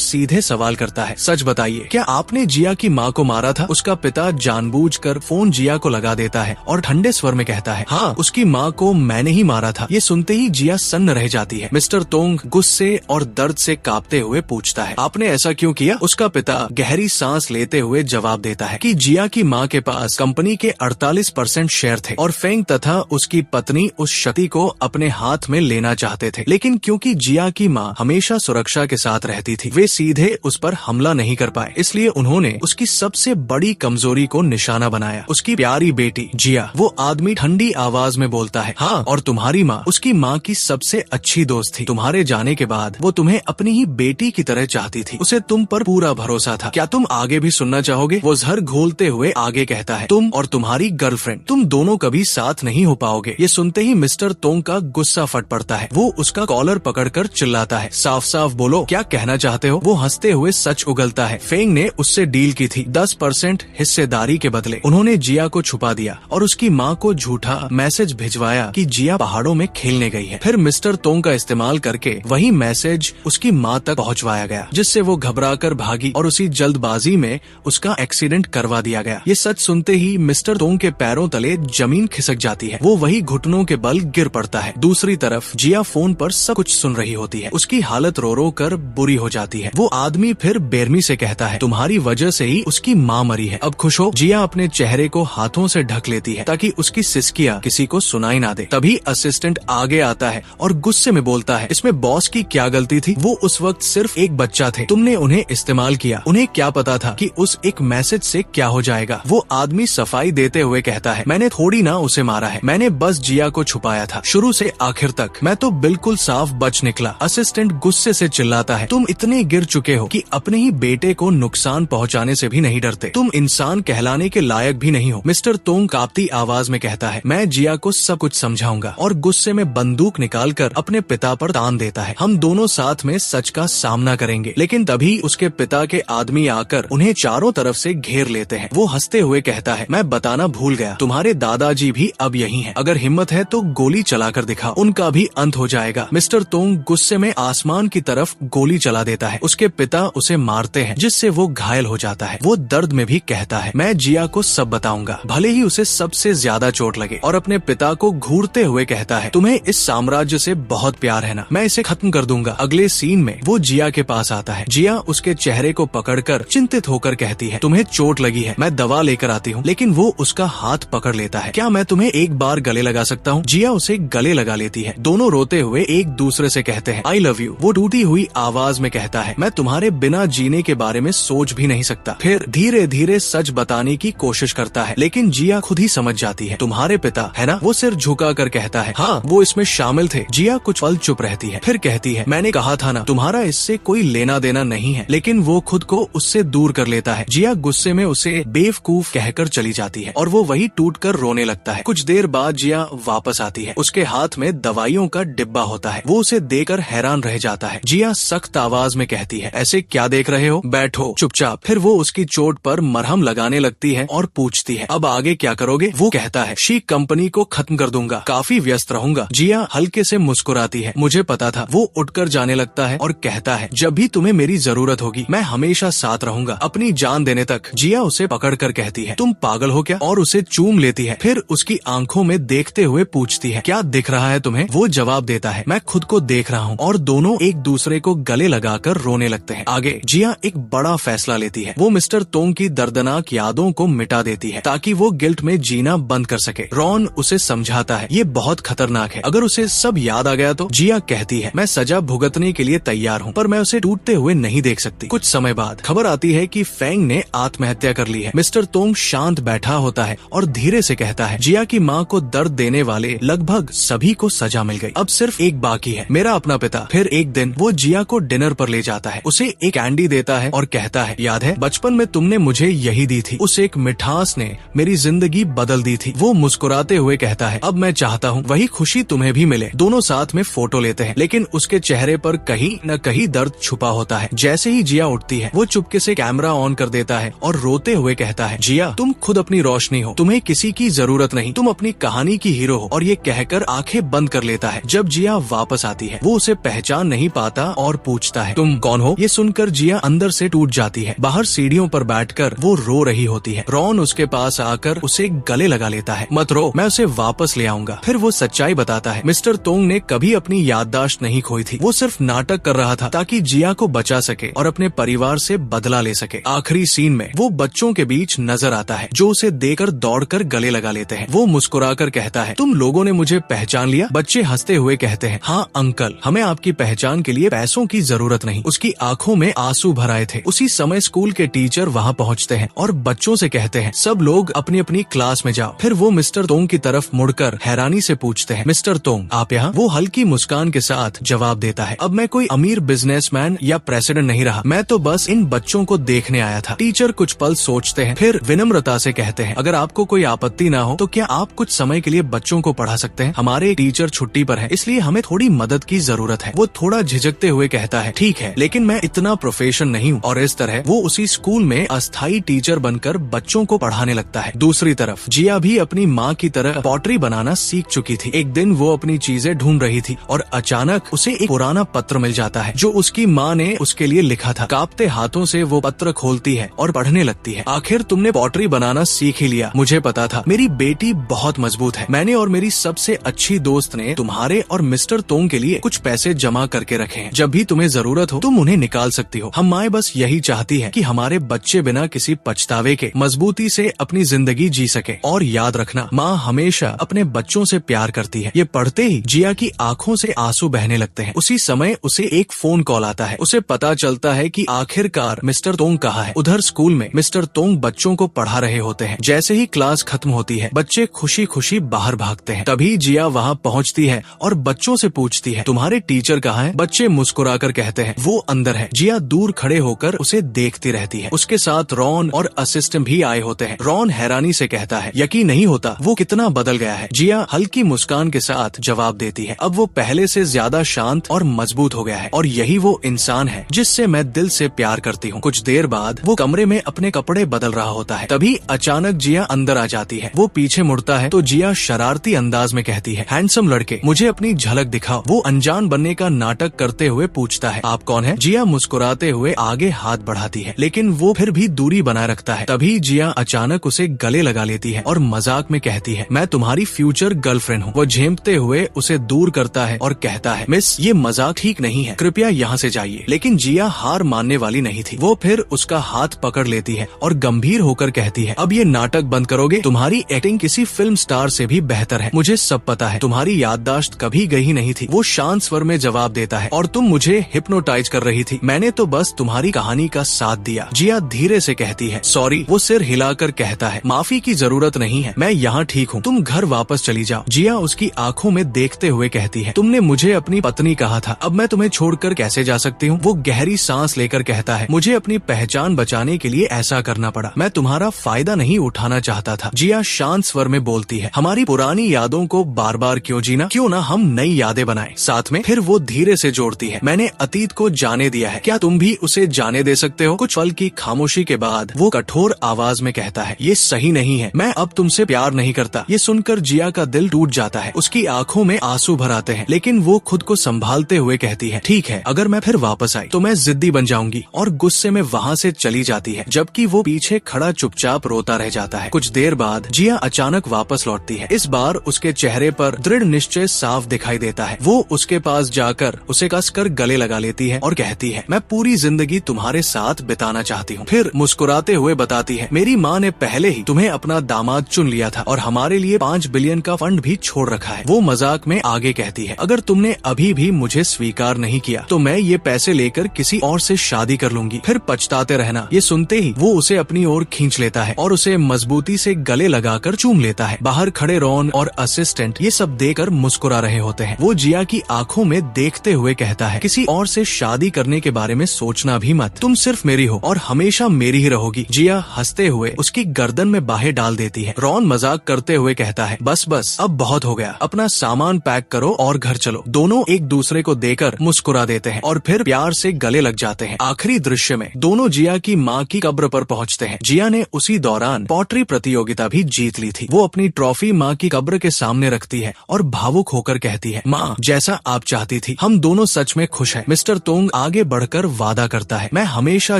सीधे सवाल करता है, सच बताइए, क्या आपने जिया की माँ को मारा था? उसका पिता जानबूझकर फोन जिया को लगा देता है और ठंडे स्वर में कहता है, हाँ, उसकी माँ को मैंने ही मारा था। ये सुनते ही जिया सन्न रह जाती है। मिस्टर तोंग गुस्से और दर्द से कांपते हुए पूछता है, आपने ऐसा क्यों किया? उसका पिता गहरी सांस लेते हुए जवाब देता है कि जिया की माँ के पास कंपनी के 48% शेयर थे और फेंग तथा उसकी पत्नी उस क्षति को अपने हाथ में लेना चाहते थे, लेकिन क्योंकि जिया की माँ हमेशा सुरक्षा के साथ रहती थी, वे सीधे उस पर हमला नहीं कर पाए। इसलिए उन्होंने उसकी सबसे बड़ी कमजोरी को निशाना बनाया, उसकी प्यारी बेटी जिया। वो आदमी ठंडी आवाज में बोलता है, हाँ, और तुम्हारी माँ उसकी माँ की सबसे अच्छी दोस्त थी। तुम्हारे जाने के बाद वो तुम्हें अपनी ही बेटी की तरह चाहती थी। उसे तुम पर पूरा भरोसा था। क्या तुम आगे भी सुनना चाहोगे? वो झर घोलते हुए आगे कहता है, तुम और तुम्हारी गर्लफ्रेंड, तुम दोनों कभी साथ नहीं हो पाओगे। ये सुनते ही मिस्टर तोंग का गुस्सा फट पड़ता है। वो उसका कॉलर पकड़कर चिल्लाता है, साफ साफ बोलो, क्या कहना चाहते हो? वो हंसते हुए सच उगलता है, फेंग ने उससे डील की थी 10% हिस्सेदारी के बदले। उन्होंने जिया को छुपा दिया और उसकी माँ को झूठा मैसेज भिजवाया कि जिया पहाड़ों में खेलने गई है। फिर मिस्टर तोंग का इस्तेमाल करके वही मैसेज उसकी माँ तक पहुँचवाया गया, जिससे वो घबराकर भागी और उसी जल्दबाजी में उसका एक्सीडेंट करवा दिया गया। ये सच सुनते ही मिस्टर तोंग के पैरों तले जमीन खिसक जाती है। वो वही घुटनों के बल गिर पड़ता है। दूसरी तरफ जिया फोन पर सब कुछ सुन रही होती है। उसकी हालत रो रो कर बुरी हो जाती है। वो आदमी फिर बेरमी से कहता है, तुम्हारी वजह से ही उसकी माँ मरी है, अब खुश हो? जिया अपने चेहरे को हाथों से ढक लेती है ताकि उसकी सिसकियां किसी को सुनाई ना दे। तभी असिस्टेंट आगे आता है और गुस्से में बोलता है, इसमें बॉस की क्या गलती थी? वो उस वक्त सिर्फ एक बच्चा थे, तुमने उन्हें इस्तेमाल किया। उन्हें क्या पता था कि उस एक मैसेज से क्या हो जाएगा? वो आदमी सफाई देते हुए कहता है, मैंने थोड़ी ना उसे मारा है, मैंने बस जिया को छुपाया था, शुरू से आखिर तक। मैं तो बिल्कुल साफ बच निकला। असिस्टेंट गुस्से से चिल्लाता है, तुम इतने गिर चुके हो कि अपने ही बेटे को नुकसान पहुंचाने से भी नहीं डरते। तुम इंसान कहलाने के लायक भी नहीं हो। मिस्टर तोंग कांपती आवाज में कहता है, मैं जिया को सब कुछ समझाऊंगा, और गुस्से में बंदूक निकालकर अपने पिता पर तान देता है। हम दोनों साथ में सच का सामना करेंगे। लेकिन तभी उसके पिता के आदमी आकर उन्हें चारों तरफ से घेर लेते हैं। वो हंसते हुए कहता है, मैं बताना भूल गया, तुम्हारे दादाजी भी अब यही हैं। अगर हिम्मत है तो गोली चलाकर दिखाओ, उनका भी अंत हो जाएगा। मिस्टर तोंग गुस्से में आसमान की तरफ गोली चला देता है। उसके पिता उसे मारते हैं, जिससे वो घायल हो जाता है। वो दर्द में भी कहता है, मैं जिया को सब बताऊंगा, भले ही उसे सबसे ज्यादा चोट लगे। और अपने पिता को घूरते हुए कहता है, तुम्हें इस साम्राज्य से बहुत प्यार है ना, मैं इसे खत्म कर दूंगा। अगले सीन में वो जिया के पास आता है। जिया उसके चेहरे को पकड़कर चिंतित होकर कहती है, तुम्हें चोट लगी है, मैं दवा लेकर आती हूँ। लेकिन वो उसका हाथ पकड़ लेता है। क्या मैं तुम्हें एक बार गले लगा सकता हूँ? जिया उसे गले लगा लेती है। दोनों रोते हुए एक दूसरे से कहते हैं, आई लव यू। वो टूटी हुई आवाज में कहता है, मैं तुम्हारे बिना जीने के बारे में सोच भी नहीं सकता। फिर धीरे धीरे सच बताने की कोशिश करता है, लेकिन जिया खुद ही समझ जाती है, तुम्हारे पिता है ना? वो सिर झुका कर कहता है, हाँ, वो इसमें शामिल थे। जिया कुछ पल चुप रहती है, फिर कहती है, मैंने कहा था ना, तुम्हारा इससे कोई लेना देना नहीं है। लेकिन वो खुद को उससे दूर कर लेता है। जिया गुस्से में उसे बेवकूफ कहकर चली जाती है और वो वही टूटकर रोने लगता है। कुछ देर बाद जिया वापस आती है। उसके हाथ में दवाइयों का डिब्बा होता है। वो उसे देकर हैरान रह जाता है। जिया सख्त आवाज में कहती है, ऐसे क्या देख रहे हो, बैठो चुपचाप। फिर वो उसकी चोट पर मरहम लगाने लगती है और पूछती है, अब आगे क्या करोगे? वो कहता है, शी कंपनी को खत्म कर दूंगा, काफी व्यस्त रहूंगा। जिया हल्के से मुस्कुराती है, मुझे पता था। वो उठकर जाने लगता है और कहता है, जब भी तुम्हें मेरी जरूरत होगी मैं हमेशा साथ रहूंगा, अपनी जान देने तक। जिया उसे पकड़कर कहती है, तुम पागल हो क्या? और उसे चूम लेती है। फिर उसकी आंखों में देखते हुए पूछती है, क्या दिख रहा है तुम्हें? वो जवाब देता है, मैं खुद को देख रहा हूँ। और दोनों एक दूसरे को गले लगाकर रोने लगते हैं। आगे जिया एक बड़ा फैसला लेती है। वो मिस्टर तोंग की दर्दनाक यादों को मिटा देती है ताकि वो गिल्ट में जीना बंद कर सके। रॉन उसे समझाता है, ये बहुत खतरनाक है, अगर उसे सब याद आ गया तो। जिया कहती है, मैं सजा भुगतने के लिए तैयार हूँ, पर मैं उसे टूटते हुए नहीं देख सकती। कुछ समय बाद खबर आती है कि फेंग ने आत्महत्या कर ली है। मिस्टर तोंग शांत बैठा होता है और धीरे से कहता है, जिया की माँ को दर्द देने वाले लगभग सभी को सजा मिल गई, अब सिर्फ एक बाकी है, मेरा अपना पिता। फिर एक दिन वो जिया को डिनर पर ले जाता है, उसे एक कैंडी देता है और कहता है, याद है बचपन में तुमने मुझे यही दी थी, उस एक मिठास ने मेरी जिंदगी बदल दी थी। वो मुस्कुराते हुए कहता है, अब मैं चाहता हूँ वही खुशी तुम्हें भी मिले। दोनों साथ में फोटो लेते हैं, लेकिन उसके चेहरे पर कहीं न कहीं दर्द छुपा होता है। जैसे ही जिया उठती है वो चुपके से कैमरा ऑन कर देता है और रोते हुए कहता है, जिया तुम खुद अपनी रोशनी हो, तुम्हें किसी की जरूरत नहीं, तुम अपनी कहानी की हीरो हो, और ये कहकर आंखें बंद कर लेता है। जब जिया वापस आती है वो उसे पहचान नहीं पाता और पूछता है तुम कौन हो। ये सुनकर जिया अंदर से टूट जाती है। बाहर सीढ़ियों पर बैठकर वो रो रही होती है। रॉन उसके पास आकर उसे गले लगा लेता है। मत रो, मैं उसे वापस ले आऊंगा। फिर वो सच्चाई बताता है मिस्टर तोंग ने कभी अपनी याददाश्त नहीं खोई थी, वो सिर्फ नाटक कर रहा था ताकि जिया को बचा सके और अपने परिवार से बदला ले सके। आखिरी सीन में वो बच्चों के बीच नजर आता है जो उसे देकर दौड़कर गले लगा लेते हैं। वो मुस्कुराकर कहता है तुम लोगों ने मुझे पहचान लिया। बच्चे हंसते हुए कहते हैं हाँ अंकल, हमें आपकी पहचान के लिए पैसों की जरूरत नहीं। उसकी आंखों में आंसू भर आए थे। उसी समय स्कूल के टीचर वहाँ पहुँचते हैं और बच्चों से कहते हैं सब लोग अपनी अपनी क्लास में जाओ। फिर वो मिस्टर तोंग की तरफ मुड़कर हैरानी से पूछते हैं मिस्टर तोंग आप यहाँ? वो हल्की मुस्कान के साथ जवाब देता है अब मैं कोई अमीर बिजनेसमैन या प्रेसिडेंट नहीं रहा, मैं तो बस इन बच्चों को देखने आया था। टीचर कुछ पल सोचते हैं, फिर विनम्रता से कहते हैं अगर आपको कोई आपत्ति ना हो तो क्या आप कुछ समय के लिए बच्चों को पढ़ा सकते हैं? हमारे टीचर छुट्टी पर हैं, इसलिए हमें थोड़ी मदद की जरूरत है। वो थोड़ा झिझकते हुए कहता है ठीक है, लेकिन मैं इतना प्रोफेशन नहीं हूँ। और इस तरह वो उसी स्कूल में अस्थायी टीचर बनकर बच्चों को पढ़ाने लगता है। दूसरी तरफ जिया भी अपनी माँ की तरह पॉटरी बनाना सीख चुकी थी। एक दिन वो अपनी चीजें ढूंढ रही थी और अचानक उसे एक पुराना पत्र मिल जाता है जो उसकी माँ ने उसके लिए लिखा था। कांपते हाथों से वो पत्र खोलती है और पढ़ने लगती है आखिर तुमने पॉटरी बनाना सीख ही लिया। मुझे पता था मेरी बेटी बहुत मजबूत है। मैंने और मेरी सबसे अच्छी दोस्त ने तुम्हारे और मिस्टर तोंग के लिए कुछ पैसे जमा करके रखे हैं। जब भी तुम्हें जरूरत हो तुम उन्हें निकाल सकती हो। हम माँ बस यही चाहती है कि हमारे बच्चे बिना किसी पछतावे के मजबूती से अपनी जिंदगी जी सके। और याद रखना माँ हमेशा अपने बच्चों से प्यार करती है। ये पढ़ते ही जिया की आंखों से आंसू बहने लगते हैं। उसी समय उसे एक फोन कॉल आता है। उसे पता चलता है कि आखिरकार मिस्टर तोंग कहाँ है। उधर स्कूल में मिस्टर तोंग बच्चों को पढ़ा रहे होते हैं। जैसे ही क्लास खत्म होती है बच्चे खुशी खुशी बाहर भागते हैं। तभी जिया वहाँ पहुँचती है और बच्चों से पूछती है तुम्हारे टीचर कहाँ हैं? बच्चे मुस्कुराकर कहते हैं वो अंदर है। जिया दूर खड़े होकर उसे देखती रहती है। उसके साथ रॉन और असिस्टेंट भी आए होते हैं। रॉन हैरानी से कहता है यकीन नहीं होता वो कितना बदल गया है। जिया हल्की मुस्कान के साथ जवाब देती है अब वो पहले से ज्यादा शांत और मजबूत हो गया है और यही वो इंसान है जिससे मैं दिल से प्यार करती हूँ। कुछ देर बाद वो कमरे में अपने कपड़े बदल रहा होता है। तभी अचानक जिया अंदर आ जाती है। वो पीछे मुड़ता है तो जिया शरारती अंदाज में कहती है हैंडसम लड़के मुझे अपनी झलक दिखाओ। वो अनजान बनने का नाटक करते हुए पूछता है आप कौन है? जिया मुस्कुराते हुए आगे हाथ बढ़ाती है लेकिन वो फिर भी दूरी बनाए रखता है। तभी जिया अचानक उसे गले लगा लेती है और मजाक में कहती है मैं तुम्हारी फ्यूचर गर्लफ्रेंड हूँ। वो झेंपते हुए उसे दूर करता है और कहता है मिस ये मजाक ठीक नहीं है, कृपया यहाँ से जाइए। लेकिन जिया हार मानने वाली नहीं थी। वो फिर उसका हाथ पकड़ लेती है और गंभीर होकर कहती है अब ये नाटक बंद करोगे? तुम्हारी एक्टिंग किसी फिल्म स्टार से भी बेहतर है। मुझे सब पता है, तुम्हारी याददाश्त कभी गई नहीं थी। वो शांत स्वर में जवाब देता है और तुम मुझे हिप्नोटाइज कर रही थी। मैंने तो बस तुम्हारी कहानी का साथ दिया। जिया धीरे से कहती है सॉरी। वो सिर हिलाकर कहता है माफी की जरूरत नहीं है, मैं यहाँ ठीक हूँ, तुम घर वापस चली जाओ। जिया उसकी आंखों में देखते हुए कहती है तुमने मुझे अपनी पत्नी कहा था, अब मैं तुम्हें छोड़कर कैसे जा सकती हूँ? वो गहरी सांस लेकर कहता है मुझे अपनी पहचान बचाने के लिए ऐसा करना पड़ा, मैं तुम्हारा फायदा नहीं उठाना चाहता था। जिया शांत स्वर में बोलती है हमारी पुरानी यादों को बार बार क्यों जीना, क्यों ना हम नई यादें बनाएं साथ में। फिर वो धीरे से जोड़ती है मैंने अतीत को जाने दिया है, क्या तुम भी उसे जाने दे सकते हो? कुछ पल की खामोशी के बाद वो कठोर आवाज में कहता है ये सही नहीं है, मैं अब तुमसे प्यार नहीं करता। ये सुनकर जिया का दिल टूट जाता है। उसकी आंखों में आंसू भर आते हैं लेकिन वो खुद को संभालते हुए कहती है ठीक है, अगर मैं फिर वापस आई तो मैं जिद्दी बन जाऊंगी। और गुस्से में वहाँ से चली जाती है जबकि वो पीछे खड़ा चुपचाप रोता रह जाता है। कुछ देर बाद जिया अचानक वापस लौटती है। इस बार उसके चेहरे पर दृढ़ निश्चय साफ दिखाई देता है। वो उसके पास जाकर उसे कसकर गले लगा लेती है और कहती है मैं पूरी जिंदगी तुम्हारे साथ बिताना चाहती हूँ। फिर मुस्कुराते हुए बताती है मेरी माँ ने पहले ही तुम्हें अपना दामाद चुन लिया था और हमारे लिए 5 बिलियन का फंड भी छोड़ रखा है। वो मजाक में आगे कहती है अगर तुमने अभी भी मुझे स्वीकार नहीं किया तो मैं ये पैसे लेकर किसी और से शादी कर लूंगी, फिर पछताते रहना। ये सुनते ही वो उसे अपनी ओर खींच लेता है और उसे मजबूती से गले लगाकर चूम लेता है। बाहर खड़े रॉन और असिस्टेंट ये सब देखकर मुस्कुरा रहे होते हैं। वो जिया की आंखों में देखते हुए कहता है किसी और से शादी करने के बारे में सोचना भी मत, तुम सिर्फ मेरी हो और हमेशा मेरी ही रहोगी। जिया हंसते हुए उसकी गर्दन में बाहें डाल देती है। रॉन मजाक करते हुए कहता है बस बस अब बहुत हो गया, अपना सामान पैक करो और घर चलो। दोनों एक दूसरे को देकर मुस्कुरा देते हैं और फिर प्यार से गले लग जाते हैं। आखिरी दृश्य में दोनों जिया की माँ की कब्र पर पहुँचते हैं। जिया ने उसी दौरान पॉटरी प्रतियोगिता प्रतियोगिता भी जीत ली थी। वो अपनी ट्रॉफी माँ की कब्र के सामने रखती है और भावुक होकर कहती है, माँ जैसा आप चाहती थी, हम दोनों सच में खुश हैं। मिस्टर तोंग आगे बढ़कर वादा करता है, मैं हमेशा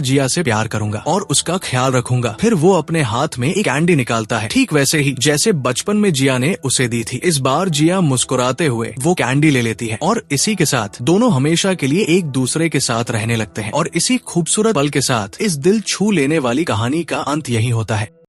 जिया से प्यार करूंगा और उसका ख्याल रखूंगा। फिर वो अपने हाथ में एक कैंडी निकालता है, ठीक वैसे ही जैसे बचपन में जिया ने उसे दी थी। इस बार जिया मुस्कुराते हुए वो कैंडी ले लेती है और इसी के साथ दोनों हमेशा के लिए एक दूसरे के साथ रहने लगते हैं। और इसी खूबसूरत पल के साथ इस दिल छू लेने वाली कहानी का अंत यही होता है।